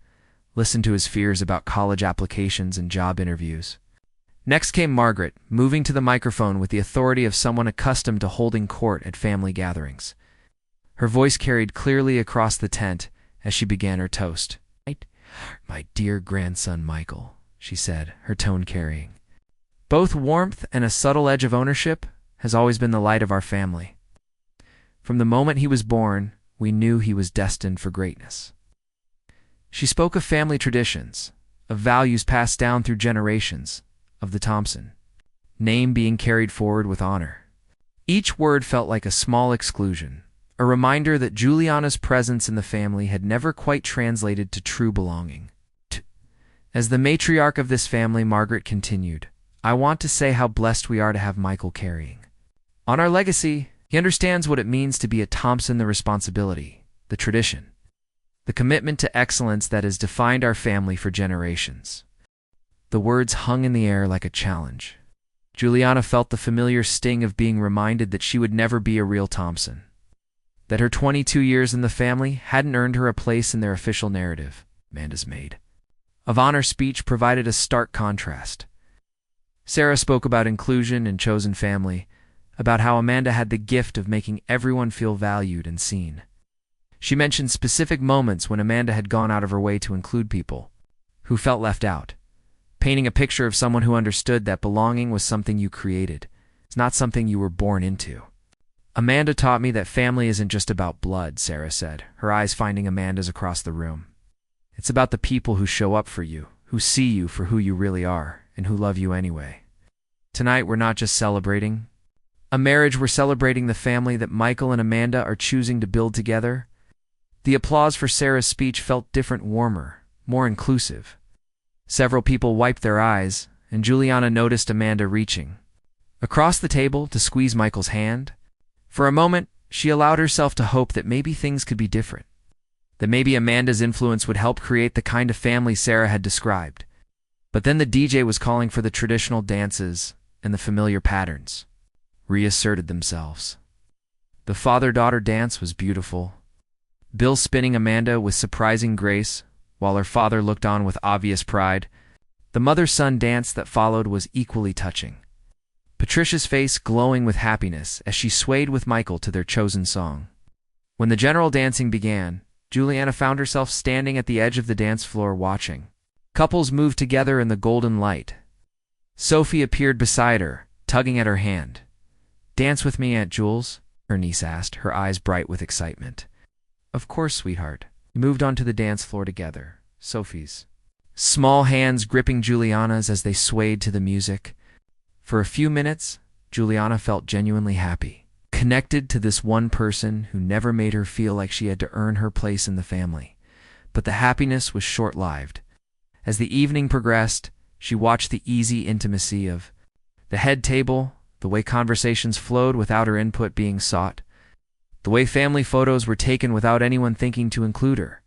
Speaker 1: listened to his fears about college applications and job interviews. Next came Margaret, moving to the microphone with the authority of someone accustomed to holding court at family gatherings. Her voice carried clearly across the tent as she began her toast. "My dear grandson Michael," she said, her tone carrying. "Both warmth and a subtle edge of ownership has always been the light of our family. From the moment he was born, we knew he was destined for greatness." She spoke of family traditions, of values passed down through generations, of the Thompson name being carried forward with honor. Each word felt like a small exclusion, a reminder that Juliana's presence in the family had never quite translated to true belonging. As the matriarch of this family, Margaret continued, "I want to say how blessed we are to have Michael carrying on our legacy. He understands what it means to be a Thompson, the responsibility, the tradition, the commitment to excellence that has defined our family for generations." The words hung in the air like a challenge. Juliana felt the familiar sting of being reminded that she would never be a real Thompson, that her 22 years in the family hadn't earned her a place in their official narrative. Amanda's maid of honor speech provided a stark contrast. Sarah spoke about inclusion and chosen family, about how Amanda had the gift of making everyone feel valued and seen. She mentioned specific moments when Amanda had gone out of her way to include people who felt left out, painting a picture of someone who understood that belonging was something you created. It's not something you were born into. "Amanda taught me that family isn't just about blood," Sarah said, her eyes finding Amanda's across the room. "It's about the people who show up for you, who see you for who you really are, and who love you anyway. Tonight we're not just celebrating a marriage, we're celebrating the family that Michael and Amanda are choosing to build together." The applause for Sarah's speech felt different, warmer, more inclusive. Several people wiped their eyes, and Juliana noticed Amanda reaching across the table to squeeze Michael's hand. For a moment, she allowed herself to hope that maybe things could be different, that maybe Amanda's influence would help create the kind of family Sarah had described. But then the DJ was calling for the traditional dances, and the familiar patterns reasserted themselves. The father-daughter dance was beautiful, Bill spinning Amanda with surprising grace, while her father looked on with obvious pride. The mother-son dance that followed was equally touching, Patricia's face glowing with happiness as she swayed with Michael to their chosen song. When the general dancing began, Juliana found herself standing at the edge of the dance floor watching. Couples moved together in the golden light. Sophie appeared beside her, tugging at her hand. "Dance with me, Aunt Jules?" her niece asked, her eyes bright with excitement. "Of course, sweetheart." We moved onto the dance floor together, Sophie's small hands gripping Juliana's as they swayed to the music. For a few minutes, Juliana felt genuinely happy, connected to this one person who never made her feel like she had to earn her place in the family. But the happiness was short-lived. As the evening progressed, she watched the easy intimacy of the head table, the way conversations flowed without her input being sought, the way family photos were taken without anyone thinking to include her.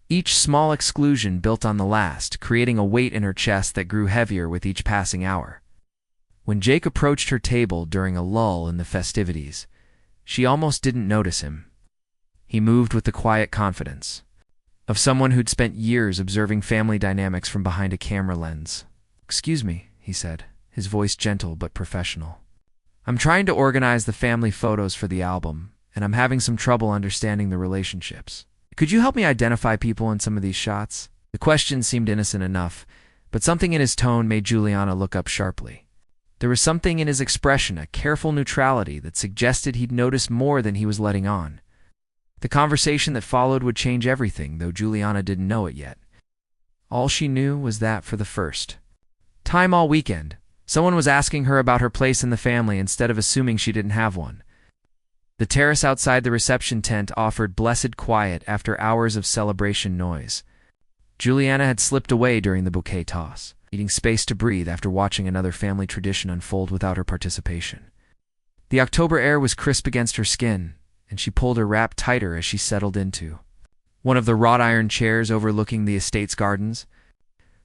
Speaker 1: Each small exclusion built on the last, creating a weight in her chest that grew heavier with each passing hour. When Jake approached her table during a lull in the festivities, she almost didn't notice him. He moved with the quiet confidence of someone who'd spent years observing family dynamics from behind a camera lens. "Excuse me," he said, his voice gentle but professional. "I'm trying to organize the family photos for the album, and I'm having some trouble understanding the relationships. Could you help me identify people in some of these shots?" The question seemed innocent enough, but something in his tone made Juliana look up sharply. There was something in his expression, a careful neutrality that suggested he'd noticed more than he was letting on. The conversation that followed would change everything, though Juliana didn't know it yet. All she knew was that for the first time all weekend, someone was asking her about her place in the family instead of assuming she didn't have one. The terrace outside the reception tent offered blessed quiet after hours of celebration noise. Juliana had slipped away during the bouquet toss, needing space to breathe after watching another family tradition unfold without her participation. The October air was crisp against her skin, and she pulled her wrap tighter as she settled into one of the wrought iron chairs overlooking the estate's gardens.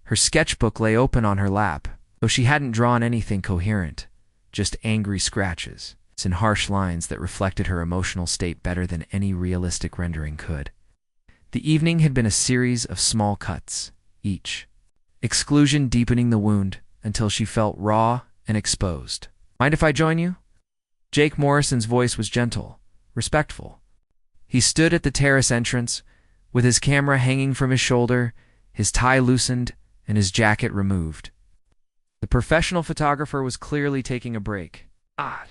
Speaker 1: Her sketchbook lay open on her lap, though she hadn't drawn anything coherent, just angry scratches and harsh lines that reflected her emotional state better than any realistic rendering could. The evening had been a series of small cuts, each exclusion deepening the wound until she felt raw and exposed. "Mind if I join you?" Jake Morrison's voice was gentle, respectful. He stood at the terrace entrance, with his camera hanging from his shoulder, his tie loosened, and his jacket removed. The professional photographer was clearly taking a break. Odd.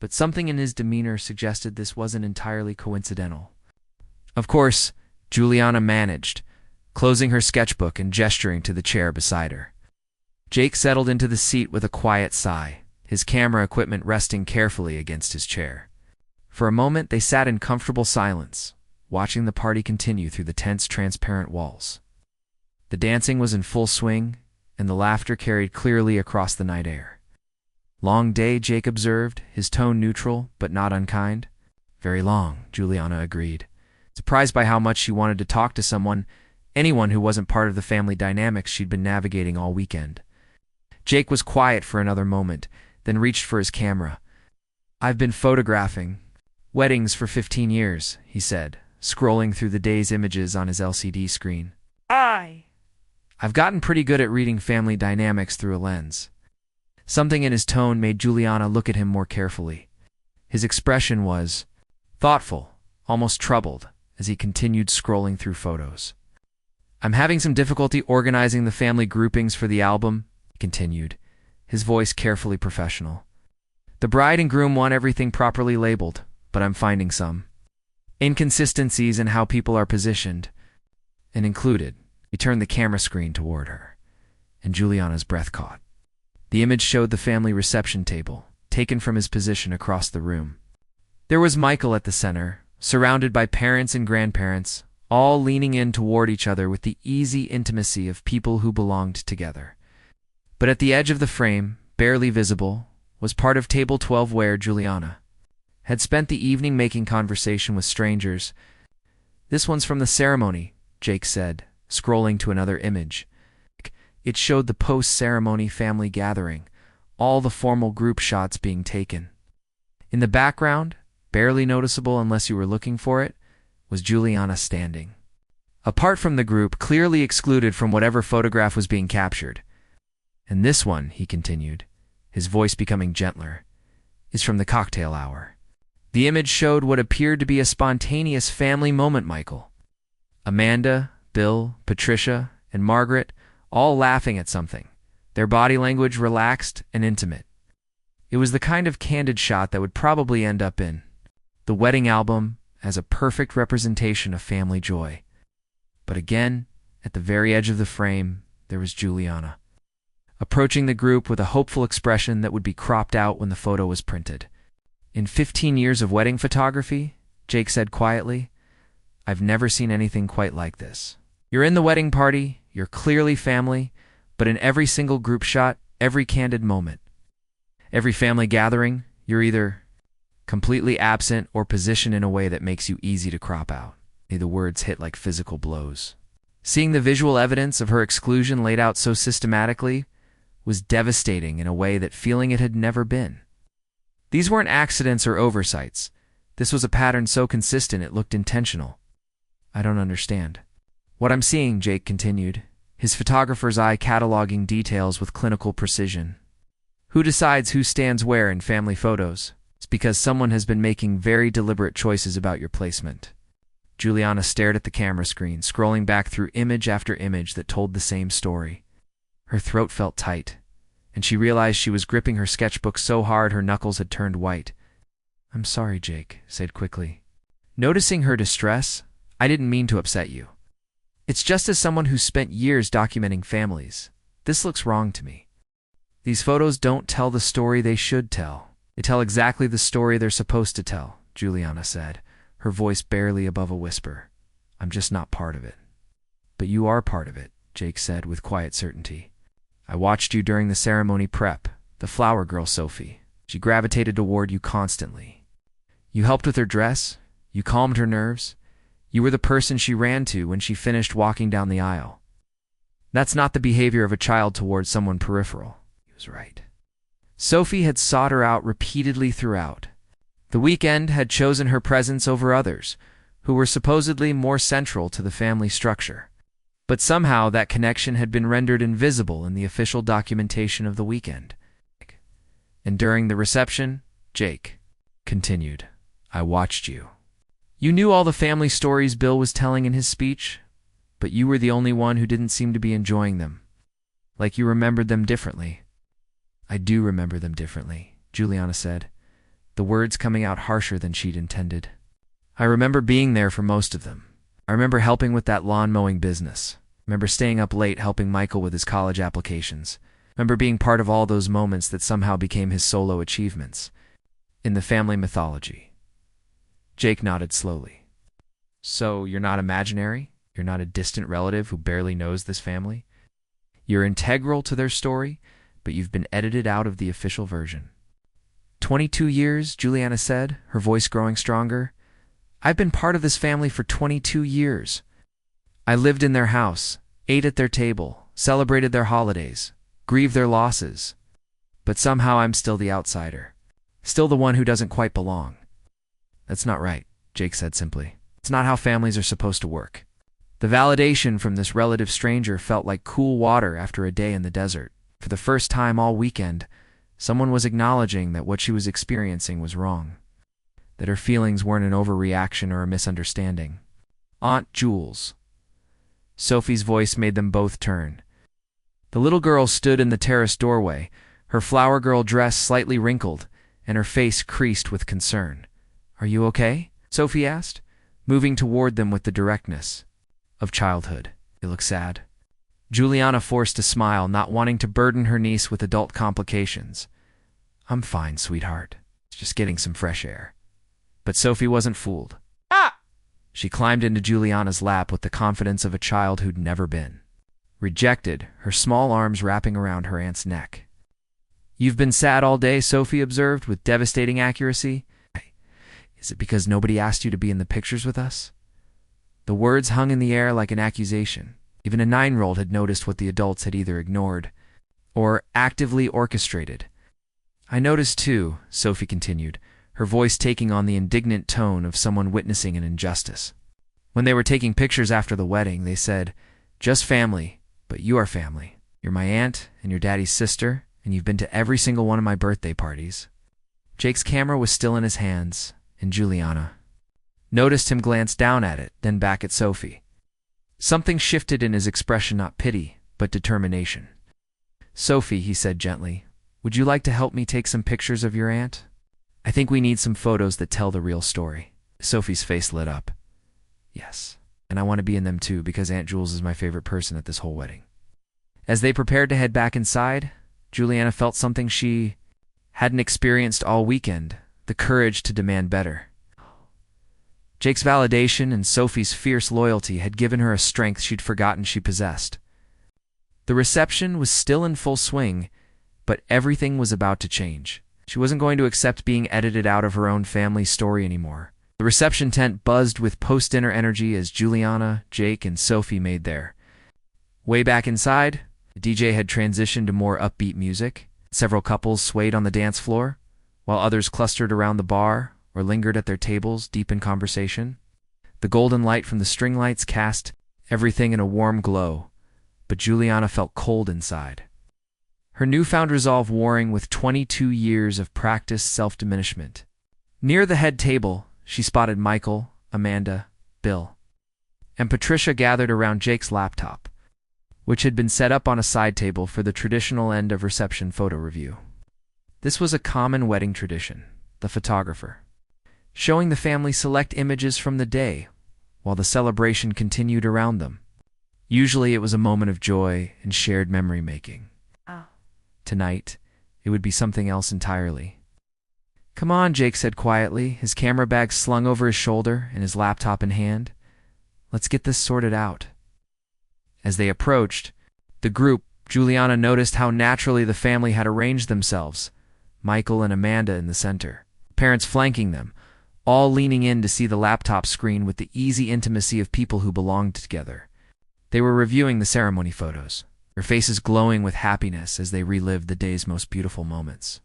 Speaker 1: But something in his demeanor suggested this wasn't entirely coincidental. Of course, Juliana managed, closing her sketchbook and gesturing to the chair beside her. Jake settled into the seat with a quiet sigh, his camera equipment resting carefully against his chair. For a moment, they sat in comfortable silence, watching the party continue through the tent's transparent walls. The dancing was in full swing, and the laughter carried clearly across the night air. "Long day," Jake observed, his tone neutral but not unkind. "Very long," Juliana agreed, surprised by how much she wanted to talk to someone, anyone who wasn't part of the family dynamics she'd been navigating all weekend. Jake was quiet for another moment, then reached for his camera. "I've been photographing weddings for 15 years, he said, scrolling through the day's images on his LCD screen. I've gotten pretty good at reading family dynamics through a lens." Something in his tone made Juliana look at him more carefully. His expression was thoughtful, almost troubled, as he continued scrolling through photos. "I'm having some difficulty organizing the family groupings for the album," he continued, his voice carefully professional. "The bride and groom want everything properly labeled, but I'm finding some inconsistencies in how people are positioned and included." He turned the camera screen toward her, and Juliana's breath caught. The image showed the family reception table, taken from his position across the room. There was Michael at the center, surrounded by parents and grandparents, all leaning in toward each other with the easy intimacy of people who belonged together. But at the edge of the frame, barely visible, was part of table 12 where Juliana had spent the evening making conversation with strangers. "This one's from the ceremony," Jake said, scrolling to another image. It showed the post-ceremony family gathering, all the formal group shots being taken. In the background, barely noticeable unless you were looking for it, was Juliana standing apart from the group, clearly excluded from whatever photograph was being captured. "And this one," he continued, his voice becoming gentler, "is from the cocktail hour." The image showed what appeared to be a spontaneous family moment, Michael. Amanda, Bill, Patricia, and Margaret all laughing at something, their body language relaxed and intimate. It was the kind of candid shot that would probably end up in the wedding album as a perfect representation of family joy. But again, at the very edge of the frame, there was Juliana, approaching the group with a hopeful expression that would be cropped out when the photo was printed. "In 15 years of wedding photography," Jake said quietly, "I've never seen anything quite like this. You're in the wedding party, you're clearly family, but in every single group shot, every candid moment, every family gathering, you're either completely absent or positioned in a way that makes you easy to crop out." The words hit like physical blows. Seeing the visual evidence of her exclusion laid out so systematically was devastating in a way that feeling it had never been. These weren't accidents or oversights. This was a pattern so consistent it looked intentional. "I don't understand what I'm seeing," Jake continued, his photographer's eye cataloging details with clinical precision. "Who decides who stands where in family photos? It's because someone has been making very deliberate choices about your placement." Juliana stared at the camera screen, scrolling back through image after image that told the same story. Her throat felt tight, and she realized she was gripping her sketchbook so hard her knuckles had turned white. "I'm sorry," Jake said quickly. Noticing her distress, I didn't mean to upset you. It's just as someone who spent years documenting families, this looks wrong to me. These photos don't tell the story they should tell. They tell exactly the story they're supposed to tell, Juliana said, her voice barely above a whisper. I'm just not part of it. But you are part of it, Jake said with quiet certainty. I watched you during the ceremony prep, the flower girl Sophie. She gravitated toward you constantly. You helped with her dress, you calmed her nerves, you were the person she ran to when she finished walking down the aisle. That's not the behavior of a child towards someone peripheral. He was right. Sophie had sought her out repeatedly throughout. The weekend had chosen her presence over others, who were supposedly more central to the family structure. But somehow that connection had been rendered invisible in the official documentation of the weekend. And during the reception, Jake continued, I watched you. You knew all the family stories Bill was telling in his speech, but you were the only one who didn't seem to be enjoying them. Like you remembered them differently. I do remember them differently, Juliana said, the words coming out harsher than she'd intended. I remember being there for most of them. I remember helping with that lawn mowing business. I remember staying up late helping Michael with his college applications. I remember being part of all those moments that somehow became his solo achievements. In the family mythology. Jake nodded slowly. So you're not imaginary? You're not a distant relative who barely knows this family? You're integral to their story, but you've been edited out of the official version. 22 years, Juliana said, her voice growing stronger. I've been part of this family for 22 years. I lived in their house, ate at their table, celebrated their holidays, grieved their losses. But somehow I'm still the outsider. Still the one who doesn't quite belong. That's not right, Jake said simply. It's not how families are supposed to work. The validation from this relative stranger felt like cool water after a day in the desert. For the first time all weekend, someone was acknowledging that what she was experiencing was wrong. That her feelings weren't an overreaction or a misunderstanding. Aunt Jules. Sophie's voice made them both turn. The little girl stood in the terrace doorway, her flower girl dress slightly wrinkled, and her face creased with concern. Are you okay? Sophie asked, moving toward them with the directness of childhood. You look sad. Juliana forced a smile, not wanting to burden her niece with adult complications. I'm fine, sweetheart. It's just getting some fresh air. But Sophie wasn't fooled. Ah! She climbed into Juliana's lap with the confidence of a child who'd never been. Rejected, her small arms wrapping around her aunt's neck. You've been sad all day, Sophie observed with devastating accuracy. Is it because nobody asked you to be in the pictures with us? The words hung in the air like an accusation. Even a 9-year-old had noticed what the adults had either ignored or actively orchestrated. I noticed too, Sophie continued, her voice taking on the indignant tone of someone witnessing an injustice. When they were taking pictures after the wedding, they said, just family, but you are family. You're my aunt and your daddy's sister, and you've been to every single one of my birthday parties. Jake's camera was still in his hands, and Juliana noticed him glance down at it, then back at Sophie. Something shifted in his expression, not pity, but determination. Sophie, he said gently, would you like to help me take some pictures of your aunt? I think we need some photos that tell the real story. Sophie's face lit up. Yes, and I want to be in them too because Aunt Jules is my favorite person at this whole wedding. As they prepared to head back inside, Juliana felt something she hadn't experienced all weekend, the courage to demand better. Jake's validation and Sophie's fierce loyalty had given her a strength she'd forgotten she possessed. The reception was still in full swing, but everything was about to change. She wasn't going to accept being edited out of her own family's story anymore. The reception tent buzzed with post-dinner energy as Juliana, Jake, and Sophie made their way back inside. The DJ had transitioned to more upbeat music. Several couples swayed on the dance floor, while others clustered around the bar or lingered at their tables deep in conversation. The golden light from the string lights cast everything in a warm glow, but Juliana felt cold inside. Her newfound resolve warring with 22 years of practiced self-diminishment. Near the head table, she spotted Michael, Amanda, Bill, and Patricia gathered around Jake's laptop, which had been set up on a side table for the traditional end of reception photo review. This was a common wedding tradition. The photographer, showing the family select images from the day while the celebration continued around them. Usually it was a moment of joy and shared memory-making.
Speaker 2: Oh.
Speaker 1: Tonight, it would be something else entirely. "Come on," Jake said quietly, his camera bag slung over his shoulder and his laptop in hand. "Let's get this sorted out." As they approached the group, Juliana noticed how naturally the family had arranged themselves, Michael and Amanda in the center, parents flanking them, all leaning in to see the laptop screen with the easy intimacy of people who belonged together. They were reviewing the ceremony photos, their faces glowing with happiness as they relived the day's most beautiful moments.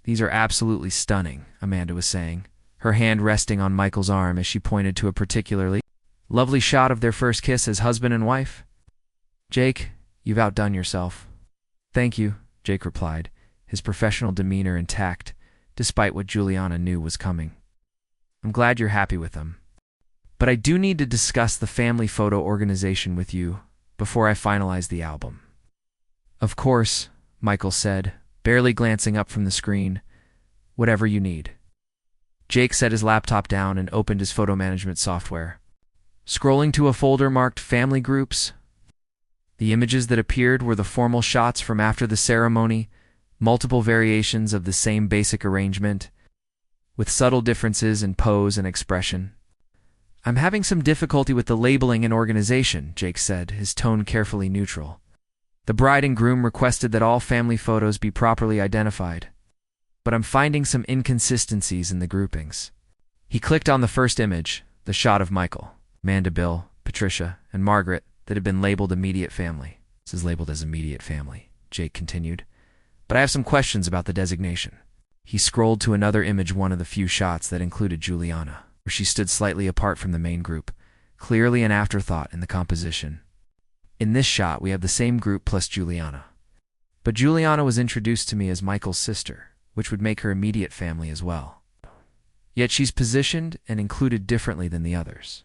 Speaker 1: "These are absolutely stunning," Amanda was saying, her hand resting on Michael's arm as she pointed to a particularly lovely shot of their first kiss as husband and wife. "Jake, you've outdone yourself." "Thank you," Jake replied, his professional demeanor intact, despite what Juliana knew was coming. "I'm glad you're happy with them. But I do need to discuss the family photo organization with you before I finalize the album." "Of course," Michael said, barely glancing up from the screen. "Whatever you need." Jake set his laptop down and opened his photo management software. Scrolling to a folder marked Family Groups, the images that appeared were the formal shots from after the ceremony, multiple variations of the same basic arrangement, with subtle differences in pose and expression. "I'm having some difficulty with the labeling and organization," Jake said, his tone carefully neutral. "The bride and groom requested that all family photos be properly identified, but I'm finding some inconsistencies in the groupings." He clicked on the first image, the shot of Michael, Amanda, Bill, Patricia, and Margaret that had been labeled immediate family. "This is labeled as immediate family," Jake continued, "but I have some questions about the designation." He scrolled to another image, one of the few shots that included Juliana, where she stood slightly apart from the main group, clearly an afterthought in the composition. "In this shot, we have the same group plus Juliana. But Juliana was introduced to me as Michael's sister, which would make her immediate family as well. Yet she's positioned and included differently than the others."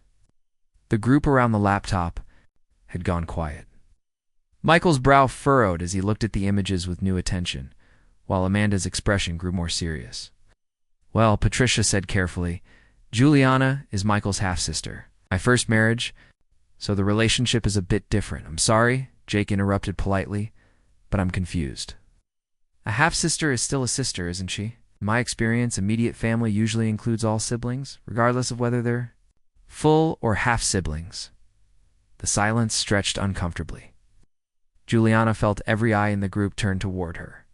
Speaker 1: The group around the laptop had gone quiet. Michael's brow furrowed as he looked at the images with new attention, while Amanda's expression grew more serious. "Well," Patricia said carefully, "Juliana is Michael's half-sister. My first marriage, so the relationship is a bit different." "I'm sorry," Jake interrupted politely, "but I'm confused. A half-sister is still a sister, isn't she? In my experience, immediate family usually includes all siblings, regardless of whether they're full or half-siblings." The silence stretched uncomfortably. Juliana felt every eye in the group turn toward her,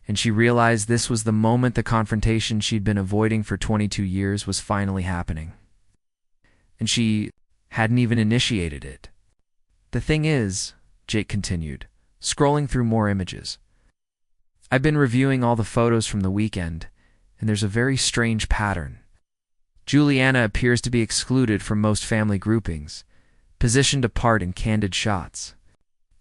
Speaker 1: and she realized this was the moment the confrontation she'd been avoiding for 22 years was finally happening. And she hadn't even initiated it. "The thing is," Jake continued, scrolling through more images, "I've been reviewing all the photos from the weekend, and there's a very strange pattern. Juliana appears to be excluded from most family groupings, positioned apart in candid shots.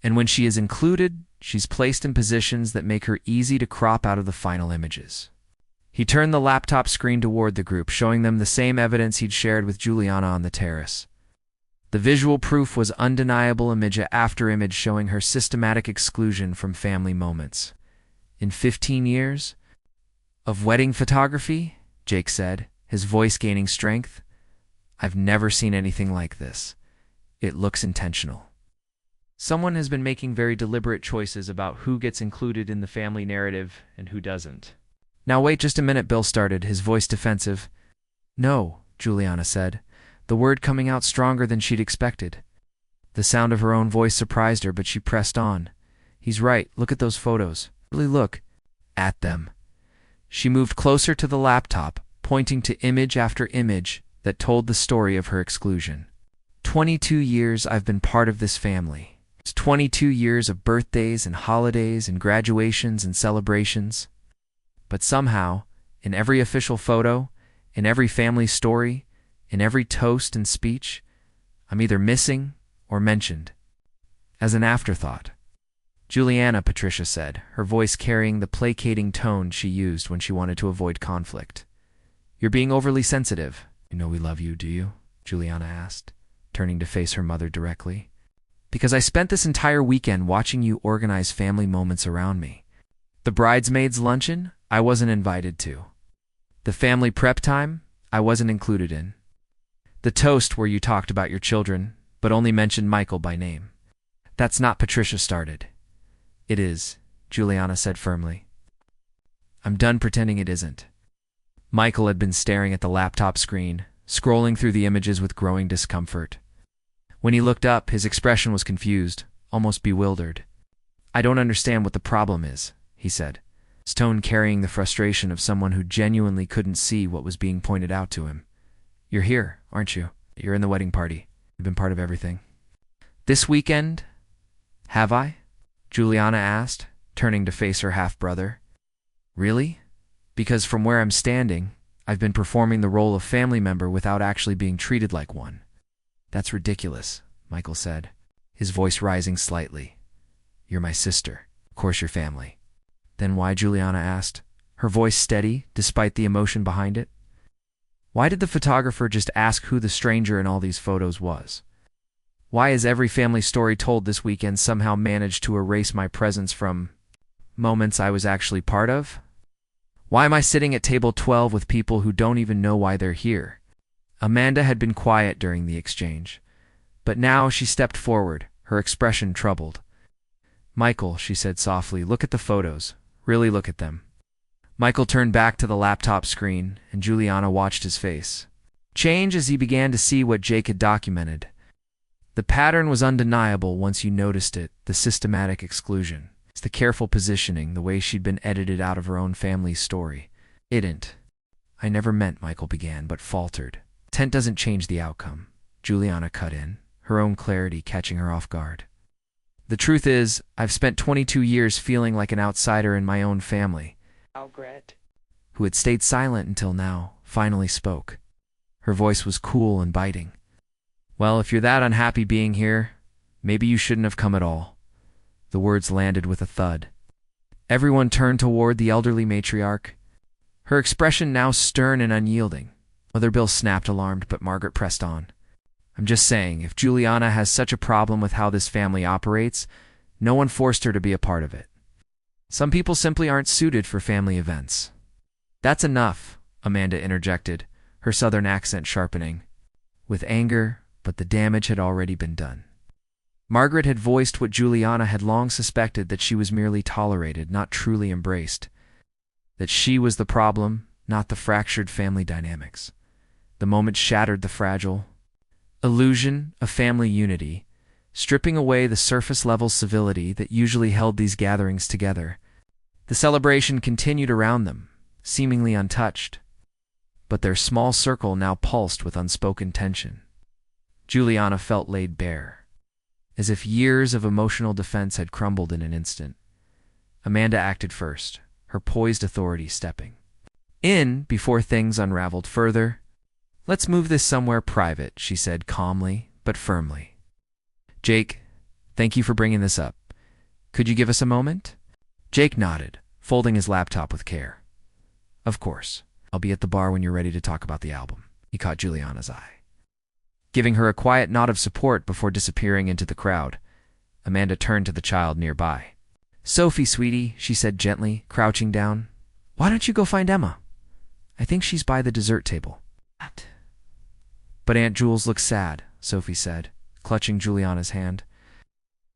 Speaker 1: And when she is included, she's placed in positions that make her easy to crop out of the final images." He turned the laptop screen toward the group, showing them the same evidence he'd shared with Juliana on the terrace. The visual proof was undeniable, image after image showing her systematic exclusion from family moments. "In 15 years of wedding photography," Jake said, his voice gaining strength, "I've never seen anything like this. It looks intentional. Someone has been making very deliberate choices about who gets included in the family narrative and who doesn't." "Now wait just a minute," Bill started, his voice defensive. "No," Juliana said, the word coming out stronger than she'd expected. The sound of her own voice surprised her, but she pressed on. "He's right. Look at those photos. Really look at them." She moved closer to the laptop, pointing to image after image that told the story of her exclusion. 22 years I've been part of this family. It's 22 years of birthdays and holidays and graduations and celebrations. But somehow, in every official photo, in every family story, in every toast and speech, I'm either missing or mentioned, as an afterthought." "Juliana," Patricia said, her voice carrying the placating tone she used when she wanted to avoid conflict. "You're being overly sensitive." "You know we love you, do you?" Juliana asked, turning to face her mother directly. "Because I spent this entire weekend watching you organize family moments around me. The bridesmaids' luncheon, I wasn't invited to. The family prep time, I wasn't included in. The toast where you talked about your children, but only mentioned Michael by name. That's not Patricia started. It is, Juliana said firmly. I'm done pretending it isn't. Michael had been staring at the laptop screen, scrolling through the images with growing discomfort. When he looked up, his expression was confused, almost bewildered. I don't understand what the problem is, he said, his tone carrying the frustration of someone who genuinely couldn't see what was being pointed out to him. You're here, aren't you? You're in the wedding party. You've been part of everything. This weekend? Have I? Juliana asked, turning to face her half-brother. Really? Because from where I'm standing, I've been performing the role of family member without actually being treated like one. That's ridiculous, Michael said, his voice rising slightly. You're my sister. Of course you're family. Then why? Juliana asked, her voice steady despite the emotion behind it. Why did the photographer just ask who the stranger in all these photos was? Why is every family story told this weekend somehow managed to erase my presence from moments I was actually part of? Why am I sitting at table 12 with people who don't even know why they're here? Amanda had been quiet during the exchange, but now she stepped forward, her expression troubled. Michael, she said softly, look at the photos. Really look at them. Michael turned back to the laptop screen, and Juliana watched his face change as he began to see what Jake had documented. The pattern was undeniable once you noticed it, the systematic exclusion. It's the careful positioning, the way she'd been edited out of her own family's story. Idn't. I never meant, Michael began, but faltered. Tent doesn't change the outcome. Juliana cut in, her own clarity catching her off guard. The truth is, I've spent 22 years feeling like an outsider in my own family.
Speaker 2: Algret,
Speaker 1: who had stayed silent until now, finally spoke. Her voice was cool and biting. Well, if you're that unhappy being here, maybe you shouldn't have come at all. The words landed with a thud. Everyone turned toward the elderly matriarch, her expression now stern and unyielding. Mother Bill snapped alarmed, but Margaret pressed on. I'm just saying, if Juliana has such a problem with how this family operates, no one forced her to be a part of it. Some people simply aren't suited for family events. That's enough, Amanda interjected, her southern accent sharpening. With anger, but the damage had already been done. Margaret had voiced what Juliana had long suspected, that she was merely tolerated, not truly embraced. That she was the problem, not the fractured family dynamics. The moment shattered the fragile illusion of family unity, stripping away the surface-level civility that usually held these gatherings together. The celebration continued around them, seemingly untouched, but their small circle now pulsed with unspoken tension. Juliana felt laid bare, as if years of emotional defense had crumbled in an instant. Amanda acted first, her poised authority stepping in before things unraveled further. Let's move this somewhere private, she said calmly but firmly. Jake, thank you for bringing this up. Could you give us a moment? Jake nodded, folding his laptop with care. Of course. I'll be at the bar when you're ready to talk about the album. He caught Juliana's eye, giving her a quiet nod of support before disappearing into the crowd. Amanda turned to the child nearby. Sophie, sweetie, she said gently, crouching down. Why don't you go find Emma? I think she's by the dessert table. What? But Aunt Jules looks sad, Sophie said, clutching Juliana's hand.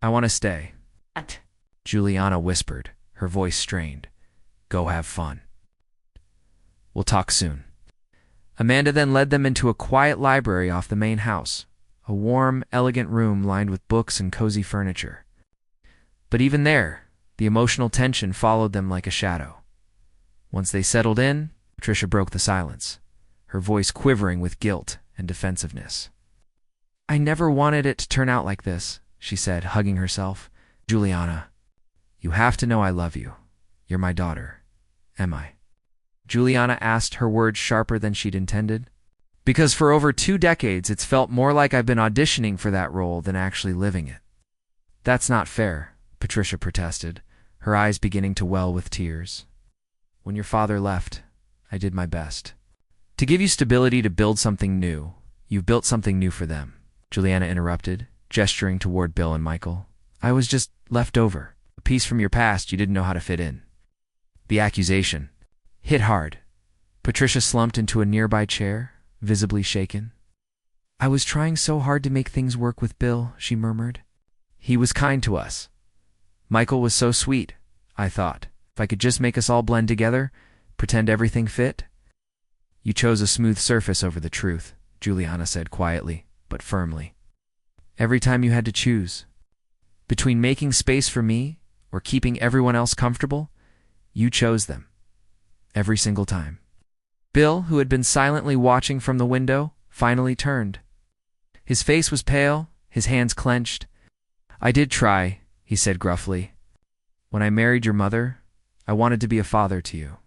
Speaker 1: I want to stay.
Speaker 2: What?
Speaker 1: Juliana whispered, her voice strained. Go have fun. We'll talk soon. Amanda then led them into a quiet library off the main house, a warm, elegant room lined with books and cozy furniture. But even there, the emotional tension followed them like a shadow. Once they settled in, Patricia broke the silence, her voice quivering with guilt and defensiveness. I never wanted it to turn out like this, she said, hugging herself. Juliana, you have to know I love you. You're my daughter. Am I? Juliana asked, her words sharper than she'd intended. Because for over 2 decades, it's felt more like I've been auditioning for that role than actually living it. That's not fair, Patricia protested, her eyes beginning to well with tears. When your father left, I did my best. To give you stability to build something new. You've built something new for them, Juliana interrupted, gesturing toward Bill and Michael. I was just left over, a piece from your past you didn't know how to fit in. The accusation hit hard. Patricia slumped into a nearby chair, visibly shaken. "I was trying so hard to make things work with Bill," she murmured. "He was kind to us. Michael was so sweet, I thought. If I could just make us all blend together, pretend everything fit." "You chose a smooth surface over the truth," Juliana said quietly, but firmly. "Every time you had to choose between making space for me or keeping everyone else comfortable, you chose them. Every single time." Bill, who had been silently watching from the window, finally turned. His face was pale, his hands clenched. "I did try," he said gruffly. "When I married your mother, I wanted to be a father to you."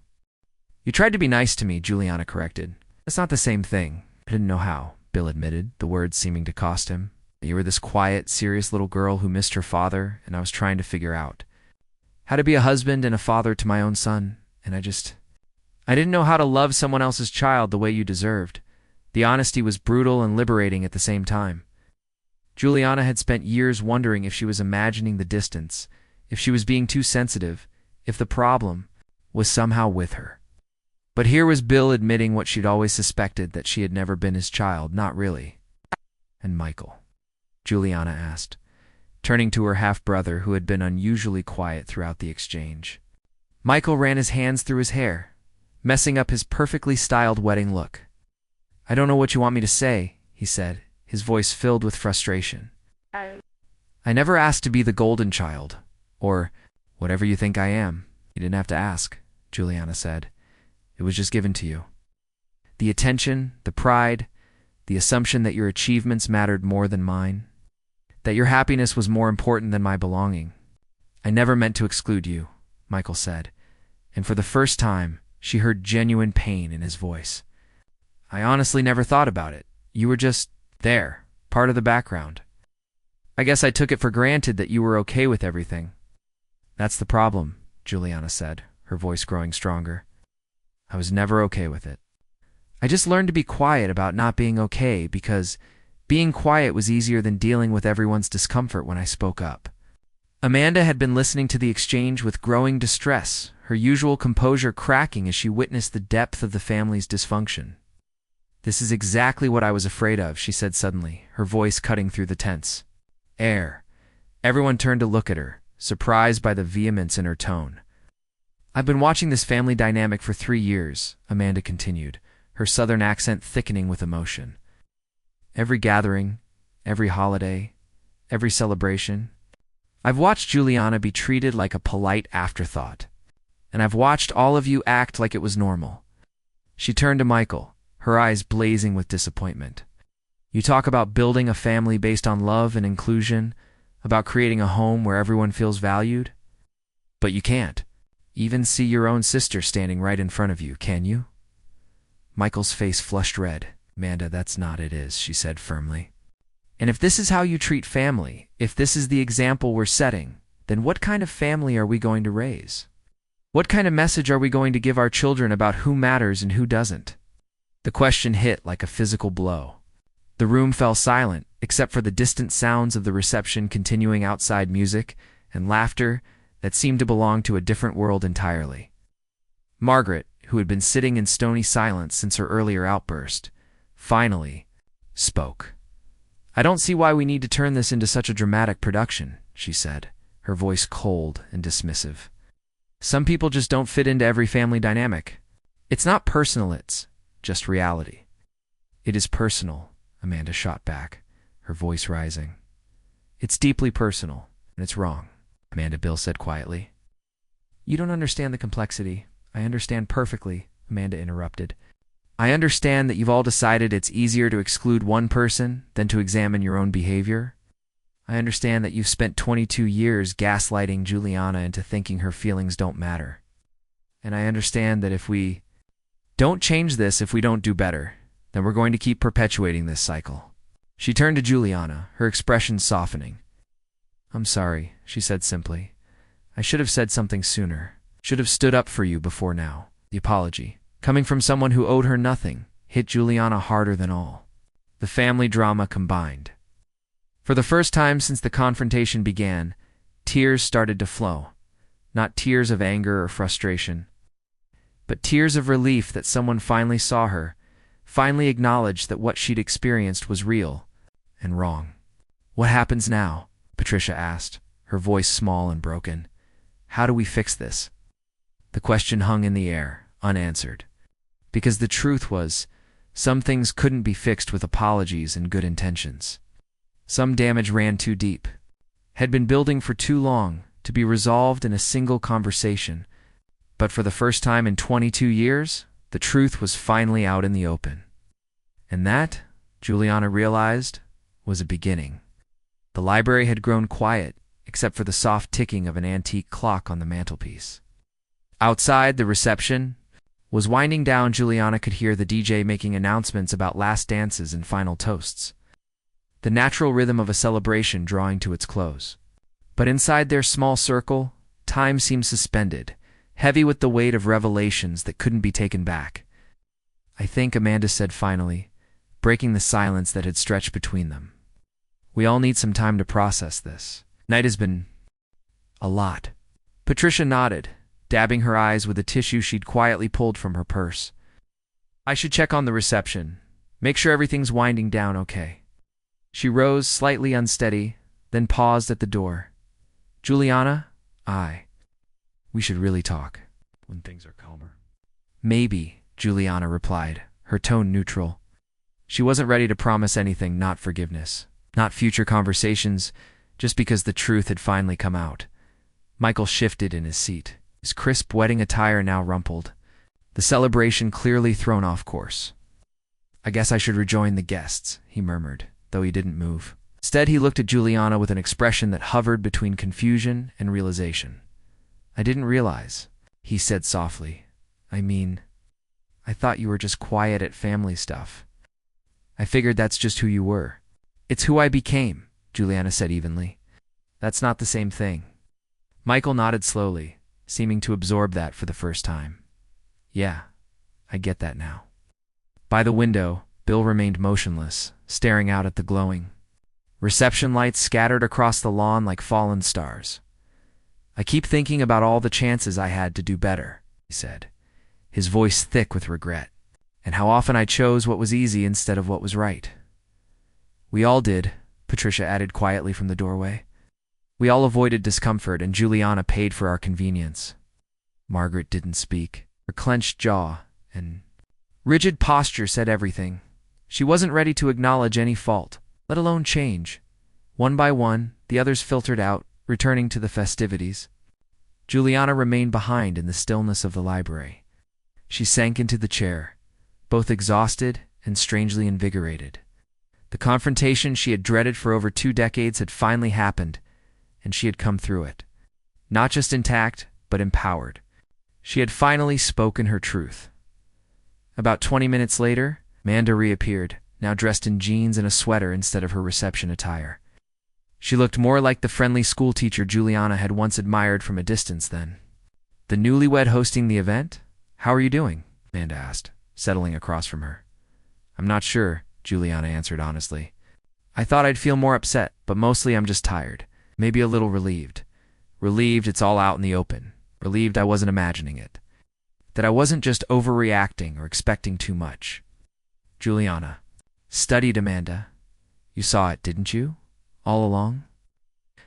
Speaker 1: "You tried to be nice to me," Juliana corrected. "It's not the same thing." "I didn't know how," Bill admitted, the words seeming to cost him. "You were this quiet, serious little girl who missed her father, and I was trying to figure out how to be a husband and a father to my own son, and I didn't know how to love someone else's child the way you deserved." The honesty was brutal and liberating at the same time. Juliana had spent years wondering if she was imagining the distance, if she was being too sensitive, if the problem was somehow with her. But here was Bill admitting what she'd always suspected, that she had never been his child, not really. "And Michael?" Juliana asked, turning to her half-brother, who had been unusually quiet throughout the exchange. Michael ran his hands through his hair, messing up his perfectly styled wedding look. "I don't know what you want me to say," he said, his voice filled with frustration. "I never asked to be the golden child, or whatever you think I am. You didn't have to ask," Juliana said. "It was just given to you. The attention, the pride, the assumption that your achievements mattered more than mine, that your happiness was more important than my belonging. I never meant to exclude you," Michael said, and for the first time, she heard genuine pain in his voice. "I honestly never thought about it. You were just there, part of the background. I guess I took it for granted that you were okay with everything." "That's the problem," Juliana said, her voice growing stronger. "I was never okay with it. I just learned to be quiet about not being okay, because being quiet was easier than dealing with everyone's discomfort when I spoke up." Amanda had been listening to the exchange with growing distress, her usual composure cracking as she witnessed the depth of the family's dysfunction. "This is exactly what I was afraid of," she said suddenly, her voice cutting through the tense air. Everyone turned to look at her, surprised by the vehemence in her tone. "I've been watching this family dynamic for 3 years," Amanda continued, her southern accent thickening with emotion. "Every gathering, every holiday, every celebration, I've watched Juliana be treated like a polite afterthought, and I've watched all of you act like it was normal." She turned to Michael, her eyes blazing with disappointment. "You talk about building a family based on love and inclusion, about creating a home where everyone feels valued, but you can't even see your own sister standing right in front of you, can you?" Michael's face flushed red. "Amanda, that's not it," she said firmly. "And if this is how you treat family, if this is the example we're setting, then what kind of family are we going to raise? What kind of message are we going to give our children about who matters and who doesn't?" The question hit like a physical blow. The room fell silent, except for the distant sounds of the reception continuing outside, music and laughter that seemed to belong to a different world entirely. Margaret, who had been sitting in stony silence since her earlier outburst, finally spoke. "I don't see why we need to turn this into such a dramatic production," she said, her voice cold and dismissive. "Some people just don't fit into every family dynamic. It's not personal, it's just reality." "It is personal," Amanda shot back, her voice rising. "It's deeply personal, and it's wrong," Bill said quietly. "You don't understand the complexity." "I understand perfectly," Amanda interrupted. "I understand that you've all decided it's easier to exclude one person than to examine your own behavior. I understand that you've spent 22 years gaslighting Juliana into thinking her feelings don't matter. And I understand that if we don't change this, if we don't do better, then we're going to keep perpetuating this cycle." She turned to Juliana, her expression softening. "I'm sorry," she said simply. "I should have said something sooner. Should have stood up for you before now." The apology, coming from someone who owed her nothing, hit Juliana harder than all. The family drama combined. For the first time since the confrontation began, tears started to flow. Not tears of anger or frustration, but tears of relief that someone finally saw her, finally acknowledged that what she'd experienced was real and wrong. "What happens now?" Patricia asked, her voice small and broken. "How do we fix this?" The question hung in the air, unanswered. Because the truth was, some things couldn't be fixed with apologies and good intentions. Some damage ran too deep, had been building for too long to be resolved in a single conversation. But for the first time in 22 years, the truth was finally out in the open. And that, Juliana realized, was a beginning. The library had grown quiet, except for the soft ticking of an antique clock on the mantelpiece. Outside, the reception was winding down. Juliana could hear the DJ making announcements about last dances and final toasts, the natural rhythm of a celebration drawing to its close. But inside their small circle, time seemed suspended, heavy with the weight of revelations that couldn't be taken back. "I think," Amanda said finally, breaking the silence that had stretched between them. "We all need some time to process this. Night has been a lot." Patricia nodded, dabbing her eyes with a tissue she'd quietly pulled from her purse. "I should check on the reception. Make sure everything's winding down okay." She rose, slightly unsteady, then paused at the door. "Juliana, we should really talk when things are calmer." "Maybe," Juliana replied, her tone neutral. She wasn't ready to promise anything, not forgiveness, not future conversations, just because the truth had finally come out. Michael shifted in his seat, his crisp wedding attire now rumpled, the celebration clearly thrown off course. "I guess I should rejoin the guests," he murmured, though he didn't move. Instead, he looked at Juliana with an expression that hovered between confusion and realization. "I didn't realize," he said softly. I thought you were just quiet at family stuff. I figured that's just who you were." "It's who I became," Juliana said evenly. "That's not the same thing." Michael nodded slowly, seeming to absorb that for the first time. "Yeah, I get that now." By the window, Bill remained motionless, staring out at the glowing reception lights scattered across the lawn like fallen stars. "I keep thinking about all the chances I had to do better," he said, his voice thick with regret, "and how often I chose what was easy instead of what was right." "We all did," Patricia added quietly from the doorway. "We all avoided discomfort, and Juliana paid for our convenience." Margaret didn't speak. Her clenched jaw and rigid posture said everything. She wasn't ready to acknowledge any fault, let alone change. One by one, the others filtered out, returning to the festivities. Juliana remained behind in the stillness of the library. She sank into the chair, both exhausted and strangely invigorated. The confrontation she had dreaded for over 2 decades had finally happened, and she had come through it. Not just intact, but empowered. She had finally spoken her truth. About 20 minutes later, Amanda reappeared, now dressed in jeans and a sweater instead of her reception attire. She looked more like the friendly schoolteacher Juliana had once admired from a distance then. "The newlywed hosting the event? How are you doing?" Amanda asked, settling across from her. "I'm not sure," Juliana answered honestly. "I thought I'd feel more upset, but mostly I'm just tired. Maybe a little relieved. Relieved it's all out in the open. Relieved I wasn't imagining it. That I wasn't just overreacting or expecting too much." Juliana studied Amanda. "You saw it, didn't you? All along?"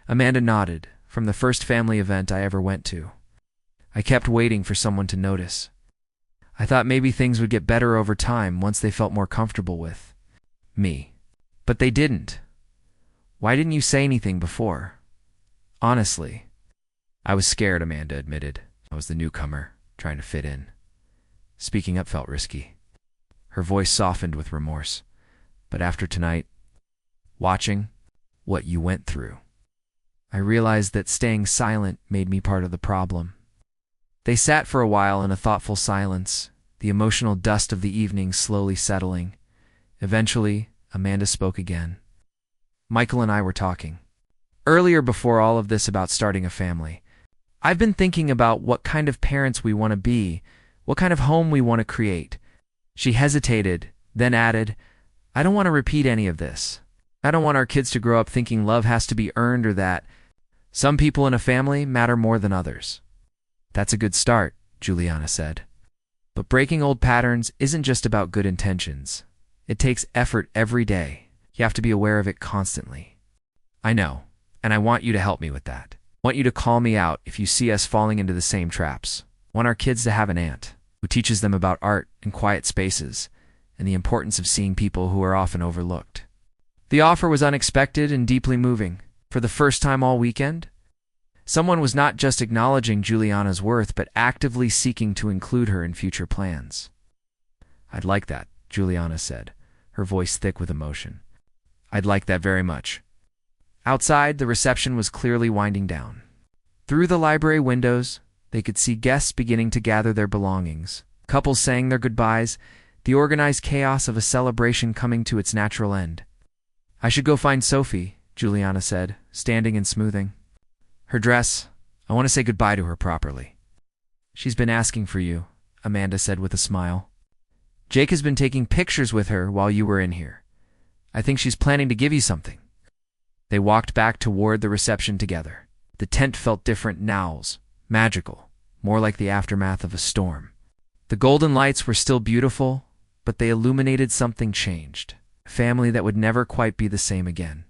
Speaker 1: Amanda nodded. "From the first family event I ever went to. I kept waiting for someone to notice. I thought maybe things would get better over time once they felt more comfortable with me. But they didn't. Why didn't you say anything before?" "Honestly, I was scared," Amanda admitted. "I was the newcomer, trying to fit in. Speaking up felt risky." Her voice softened with remorse. "But after tonight, watching what you went through, I realized that staying silent made me part of the problem." They sat for a while in a thoughtful silence, the emotional dust of the evening slowly settling. Eventually, Amanda spoke again. "Michael and I were talking earlier before all of this about starting a family. I've been thinking about what kind of parents we want to be, what kind of home we want to create." She hesitated, then added, "I don't want to repeat any of this. I don't want our kids to grow up thinking love has to be earned or that some people in a family matter more than others." "That's a good start," Juliana said. But breaking old patterns isn't just about good intentions. It takes effort every day. You have to be aware of it constantly. I know, and I want you to help me with that. I want you to call me out if you see us falling into the same traps. I want our kids to have an aunt who teaches them about art and quiet spaces and the importance of seeing people who are often overlooked. The offer was unexpected and deeply moving. For the first time all weekend, someone was not just acknowledging Juliana's worth, but actively seeking to include her in future plans. "I'd like that," Juliana said, her voice thick with emotion. "I'd like that very much." Outside, the reception was clearly winding down. Through the library windows, they could see guests beginning to gather their belongings. Couples saying their goodbyes, the organized chaos of a celebration coming to its natural end. "I should go find Sophie," Juliana said, standing and smoothing her dress. "I want to say goodbye to her properly." "She's been asking for you," Amanda said with a smile. "Jake has been taking pictures with her while you were in here. I think she's planning to give you something." They walked back toward the reception together. The tent felt different now, magical, more like the aftermath of a storm. The golden lights were still beautiful, but they illuminated something changed, a family that would never quite be the same again.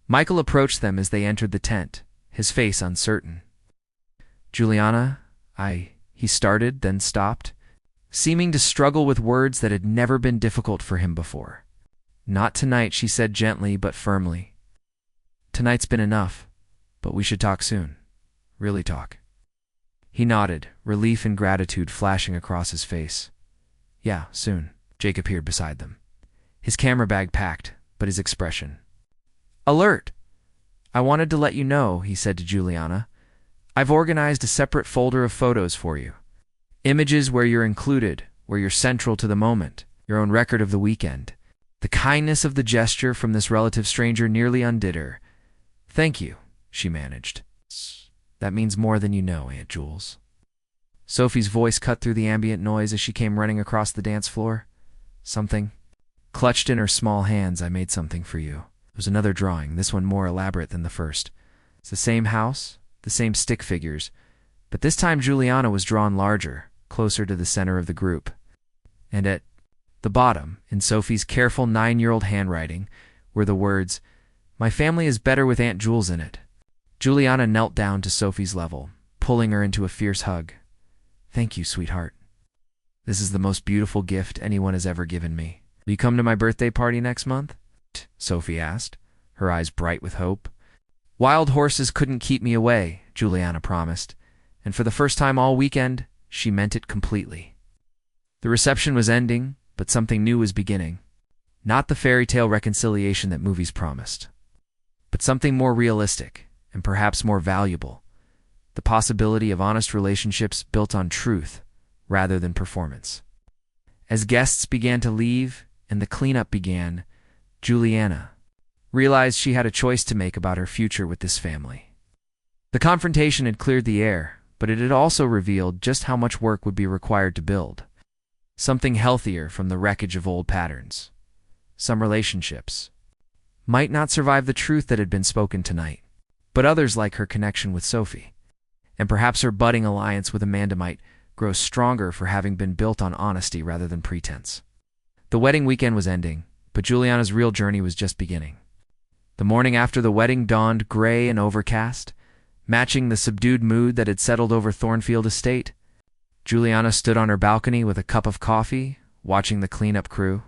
Speaker 1: Michael approached them as they entered the tent, his face uncertain. "Juliana, he started, then stopped, seeming to struggle with words that had never been difficult for him before. "Not tonight," she said gently but firmly. "Tonight's been enough, but we should talk soon. Really talk." He nodded, relief and gratitude flashing across his face. "Yeah, soon." Jake appeared beside them, his camera bag packed, but his expression alert. "I wanted to let you know," he said to Juliana, "I've organized a separate folder of photos for you. Images where you're included, where you're central to the moment, your own record of the weekend." The kindness of the gesture from this relative stranger nearly undid her. "Thank you," she managed. "That means more than you know, Aunt Jules." Sophie's voice cut through the ambient noise as she came running across the dance floor. "Something?" Clutched in her small hands, "I made something for you." It was another drawing, this one more elaborate than the first. It's the same house, the same stick figures, but this time Juliana was drawn larger, closer to the center of the group. And at the bottom, in Sophie's careful 9-year-old handwriting, were the words, "My family is better with Aunt Jules in it." Juliana knelt down to Sophie's level, pulling her into a fierce hug. "Thank you, sweetheart. This is the most beautiful gift anyone has ever given me. Will you come to my birthday party next month?" Sophie asked, her eyes bright with hope. "Wild horses couldn't keep me away," Juliana promised, and for the first time all weekend, she meant it completely. The reception was ending, but something new was beginning. Not the fairy tale reconciliation that movies promised, but something more realistic and perhaps more valuable, the possibility of honest relationships built on truth rather than performance. As guests began to leave and the cleanup began, Juliana realized she had a choice to make about her future with this family. The confrontation had cleared the air, but it had also revealed just how much work would be required to build something healthier from the wreckage of old patterns. Some relationships might not survive the truth that had been spoken tonight, but others, like her connection with Sophie, and perhaps her budding alliance with Amanda, might grow stronger for having been built on honesty rather than pretense. The wedding weekend was ending, but Juliana's real journey was just beginning. The morning after the wedding dawned gray and overcast, matching the subdued mood that had settled over Thornfield Estate. Juliana stood on her balcony with a cup of coffee, watching the cleanup crew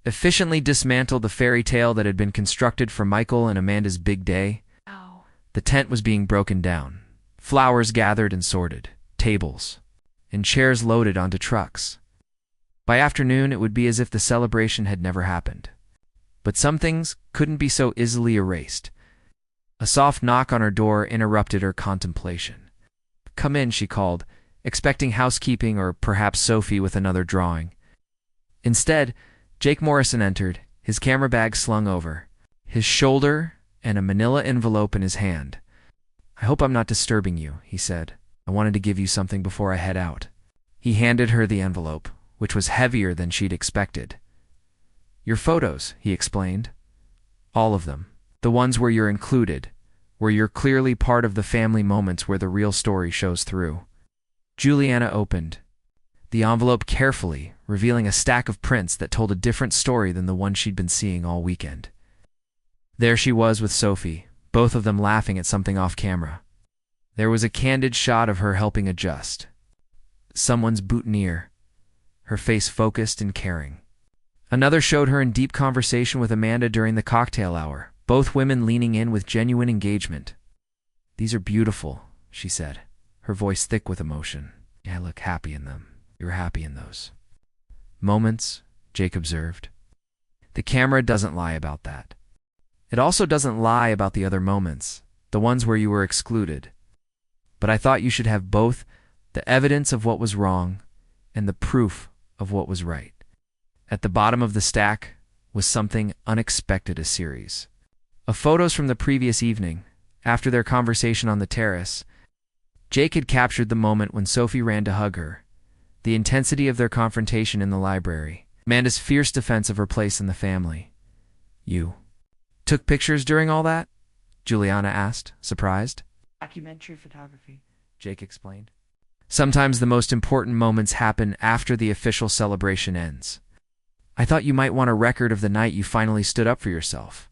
Speaker 1: efficiently dismantle the fairy tale that had been constructed for Michael and Amanda's big day. The tent was being broken down, flowers gathered and sorted, tables and chairs loaded onto trucks. By afternoon, it would be as if the celebration had never happened. But some things couldn't be so easily erased. A soft knock on her door interrupted her contemplation. "Come in," she called, expecting housekeeping or perhaps Sophie with another drawing. Instead, Jake Morrison entered, his camera bag slung over his shoulder and a manila envelope in his hand. "I hope I'm not disturbing you," he said. "I wanted to give you something before I head out." He handed her the envelope, which was heavier than she'd expected. "Your photos," he explained. "All of them. The ones where you're included, where you're clearly part of the family moments where the real story shows through." Juliana opened the envelope carefully, revealing a stack of prints that told a different story than the one she'd been seeing all weekend. There she was with Sophie, both of them laughing at something off camera. There was a candid shot of her helping adjust someone's boutonniere, her face focused and caring. Another showed her in deep conversation with Amanda during the cocktail hour, both women leaning in with genuine engagement. "These are beautiful," she said, her voice thick with emotion. "I look happy in them. You're happy in those moments," Jake observed. "The camera doesn't lie about that. It also doesn't lie about the other moments, the ones where you were excluded. But I thought you should have both the evidence of what was wrong and the proof of what was right." At the bottom of the stack was something unexpected, a series of photos from the previous evening, after their conversation on the terrace. Jake had captured the moment when Sophie ran to hug her, the intensity of their confrontation in the library, Amanda's fierce defense of her place in the family. "You took pictures during all that?" Juliana asked, surprised.
Speaker 2: "Documentary photography,"
Speaker 1: Jake explained. "Sometimes the most important moments happen after the official celebration ends. I thought you might want a record of the night you finally stood up for yourself."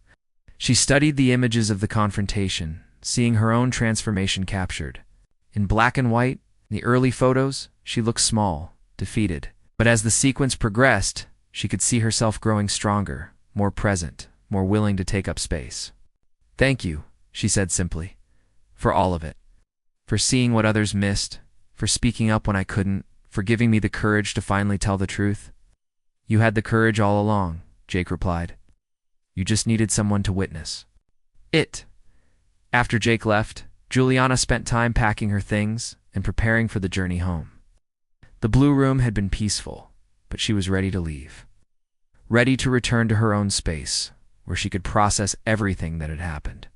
Speaker 1: She studied the images of the confrontation, seeing her own transformation captured. In black and white, in the early photos, she looked small, defeated. But as the sequence progressed, she could see herself growing stronger, more present, more willing to take up space. "Thank you," she said simply, "for all of it. For seeing what others missed, for speaking up when I couldn't, for giving me the courage to finally tell the truth." "You had the courage all along," Jake replied. "You just needed someone to witness it." After Jake left, Juliana spent time packing her things and preparing for the journey home. The blue room had been peaceful, but she was ready to leave. Ready to return to her own space, where she could process everything that had happened.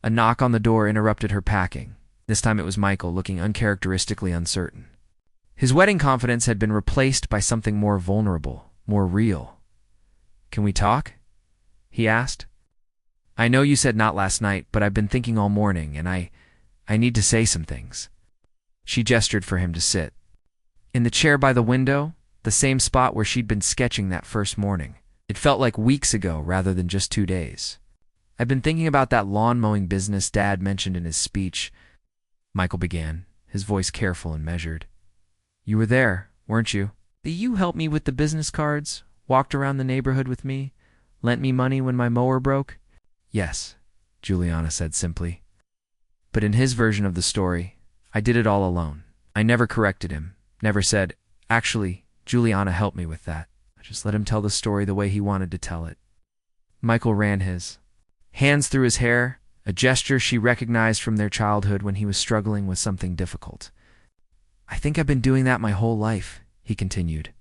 Speaker 1: A knock on the door interrupted her packing. This time it was Michael, looking uncharacteristically uncertain. His wedding confidence had been replaced by something more vulnerable, more real. "Can we talk?" he asked. "I know you said not last night, but I've been thinking all morning, and I need to say some things." She gestured for him to sit. In the chair by the window, the same spot where she'd been sketching that first morning. It felt like weeks ago rather than just 2 days. "I've been thinking about that lawn mowing business Dad mentioned in his speech," Michael began, his voice careful and measured. "You were there, weren't you? You helped me with the business cards, walked around the neighborhood with me, lent me money when my mower broke?" "Yes," Juliana said simply. But in his version of the story, "I did it all alone. I never corrected him, never said, 'Actually, Juliana helped me with that.' I just let him tell the story the way he wanted to tell it." Michael ran his hands through his hair, a gesture she recognized from their childhood when he was struggling with something difficult. "I think I've been doing that my whole life," he continued.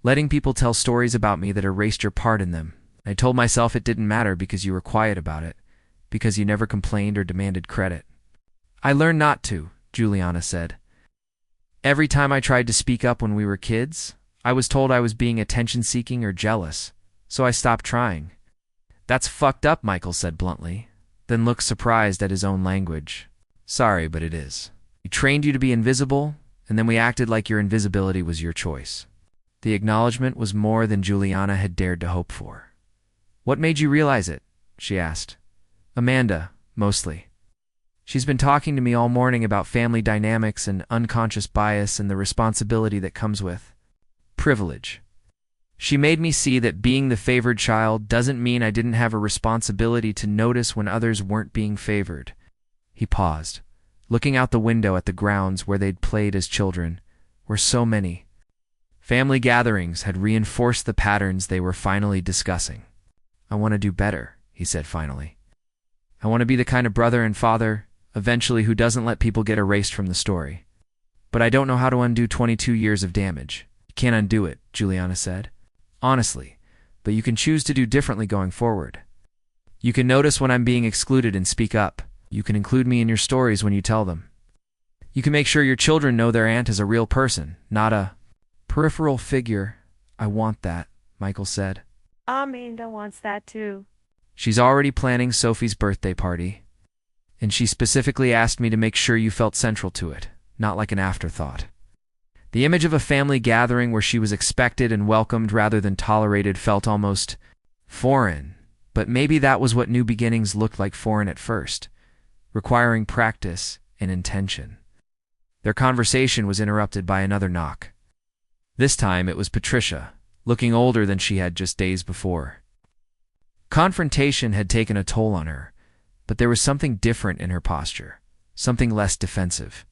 Speaker 1: "Letting people tell stories about me that erased your part in them. I told myself it didn't matter because you were quiet about it, because you never complained or demanded credit. I learned not to," Juliana said. "Every time I tried to speak up when we were kids, I was told I was being attention-seeking or jealous, so I stopped trying." "That's fucked up," Michael said bluntly, then looked surprised at his own language. "Sorry, but it is. We trained you to be invisible, and then we acted like your invisibility was your choice." The acknowledgement was more than Juliana had dared to hope for. "What made you realize it?" she asked. "Amanda, mostly. She's been talking to me all morning about family dynamics and unconscious bias and the responsibility that comes with privilege. She made me see that being the favored child doesn't mean I didn't have a responsibility to notice when others weren't being favored." He paused, looking out the window at the grounds where they'd played as children, where so many family gatherings had reinforced the patterns they were finally discussing. "I want to do better," he said finally. "I want to be the kind of brother and father, eventually, who doesn't let people get erased from the story. But I don't know how to undo 22 years of damage." "You can't undo it," Juliana said. "Honestly, but you can choose to do differently going forward. You can notice when I'm being excluded and speak up. You can include me in your stories when you tell them. You can make sure your children know their aunt is a real person, not a peripheral figure." "I want that," Michael said.
Speaker 2: "Amanda wants that too."
Speaker 1: "She's already planning Sophie's birthday party, and she specifically asked me to make sure you felt central to it, not like an afterthought." The image of a family gathering where she was expected and welcomed rather than tolerated felt almost foreign, but maybe that was what new beginnings looked like, foreign at first, requiring practice and intention. Their conversation was interrupted by another knock. This time it was Patricia, looking older than she had just days before. Confrontation had taken a toll on her, but there was something different in her posture, something less defensive.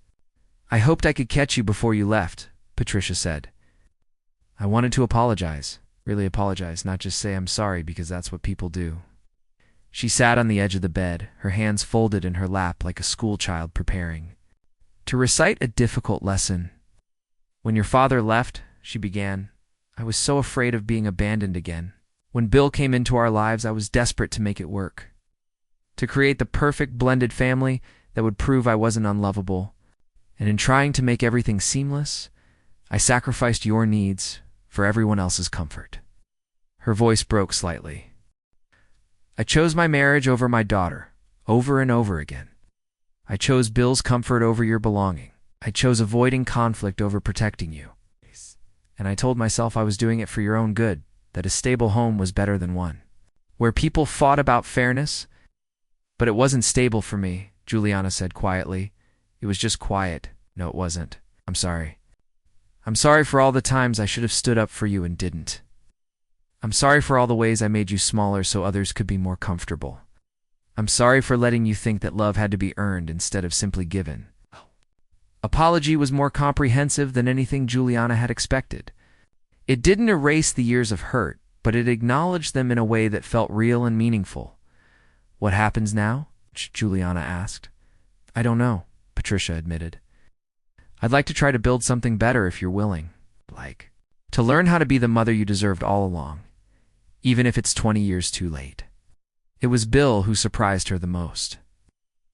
Speaker 1: "I hoped I could catch you before you left," Patricia said. "I wanted to apologize, really apologize, not just say I'm sorry, because that's what people do." She sat on the edge of the bed, her hands folded in her lap like a schoolchild preparing to recite a difficult lesson. "When your father left," she began, "I was so afraid of being abandoned again. When Bill came into our lives, I was desperate to make it work, to create the perfect blended family that would prove I wasn't unlovable. And in trying to make everything seamless, I sacrificed your needs for everyone else's comfort." Her voice broke slightly. "I chose my marriage over my daughter, over and over again. I chose Bill's comfort over your belonging. I chose avoiding conflict over protecting you. And I told myself I was doing it for your own good, that a stable home was better than one where people fought about fairness. But it wasn't stable for me," Juliana said quietly. "It was just quiet. No, it wasn't. I'm sorry. I'm sorry for all the times I should have stood up for you and didn't. I'm sorry for all the ways I made you smaller so others could be more comfortable. I'm sorry for letting you think that love had to be earned instead of simply given." Apology was more comprehensive than anything Juliana had expected. It didn't erase the years of hurt, but it acknowledged them in a way that felt real and meaningful. "What happens now?" Juliana asked. "I don't know," Patricia admitted. "I'd like to try to build something better if you're willing. Like, to learn how to be the mother you deserved all along, even if it's 20 years too late." It was Bill who surprised her the most.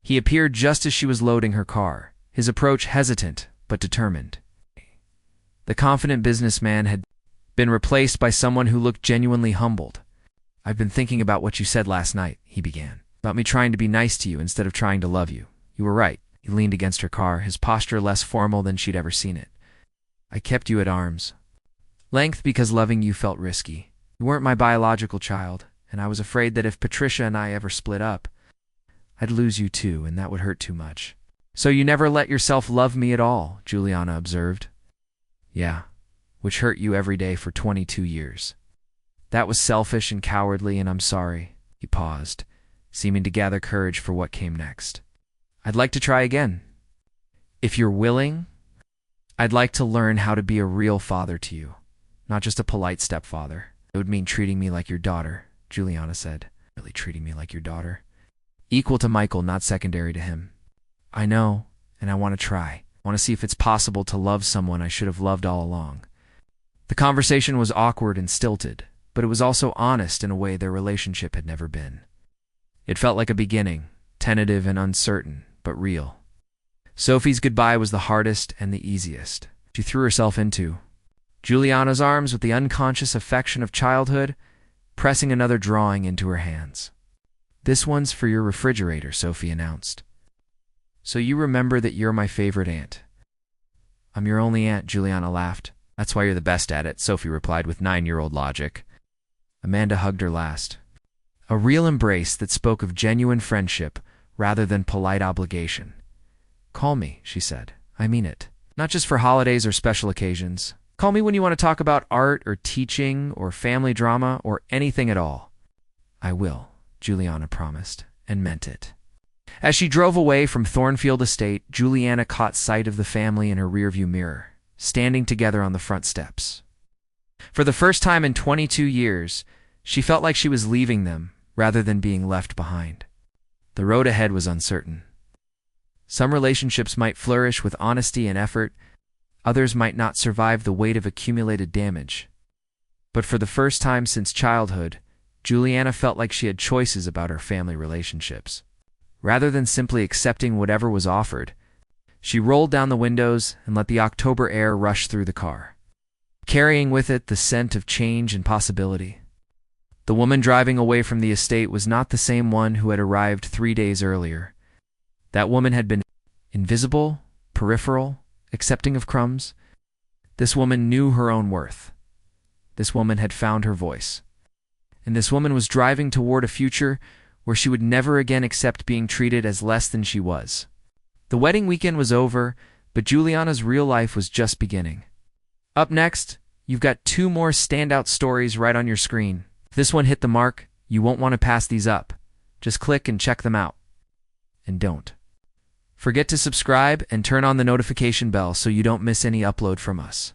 Speaker 1: He appeared just as she was loading her car, his approach hesitant but determined. The confident businessman had been replaced by someone who looked genuinely humbled. "I've been thinking about what you said last night," he began, "about me trying to be nice to you instead of trying to love you. You were right." He leaned against her car, his posture less formal than she'd ever seen it. "I kept you at arm's length because loving you felt risky. You weren't my biological child, and I was afraid that if Patricia and I ever split up, I'd lose you too, and that would hurt too much. So you never let yourself love me at all," Juliana observed. "Yeah, which hurt you every day for 22 years. That was selfish and cowardly, and I'm sorry." He paused, seeming to gather courage for what came next. "I'd like to try again. If you're willing, I'd like to learn how to be a real father to you, not just a polite stepfather. It would mean treating me like your daughter," Juliana said. "Really treating me like your daughter? Equal to Michael, not secondary to him." "I know, and I want to try. I want to see if it's possible to love someone I should have loved all along." The conversation was awkward and stilted, but it was also honest in a way their relationship had never been. It felt like a beginning, tentative and uncertain, but real. Sophie's goodbye was the hardest and the easiest. She threw herself into Juliana's arms with the unconscious affection of childhood, pressing another drawing into her hands. "This one's for your refrigerator," Sophie announced. "So you remember that you're my favorite aunt." "I'm your only aunt," Juliana laughed. "That's why you're the best at it," Sophie replied with 9-year-old logic. Amanda hugged her last. A real embrace that spoke of genuine friendship rather than polite obligation. "Call me," she said. "I mean it. Not just for holidays or special occasions. Call me when you want to talk about art or teaching or family drama or anything at all." "I will," Juliana promised, and meant it. As she drove away from Thornfield Estate, Juliana caught sight of the family in her rearview mirror, standing together on the front steps. For the first time in 22 years, she felt like she was leaving them rather than being left behind. The road ahead was uncertain. Some relationships might flourish with honesty and effort, others might not survive the weight of accumulated damage. But for the first time since childhood, Juliana felt like she had choices about her family relationships. Rather than simply accepting whatever was offered, she rolled down the windows and let the October air rush through the car, carrying with it the scent of change and possibility. The woman driving away from the estate was not the same one who had arrived 3 days earlier. That woman had been invisible, peripheral, accepting of crumbs. This woman knew her own worth. This woman had found her voice. And this woman was driving toward a future where she would never again accept being treated as less than she was. The wedding weekend was over, but Juliana's real life was just beginning. Up next, you've got 2 more standout stories right on your screen. If this one hit the mark, you won't want to pass these up. Just click and check them out. And don't forget to subscribe and turn on the notification bell so you don't miss any upload from us.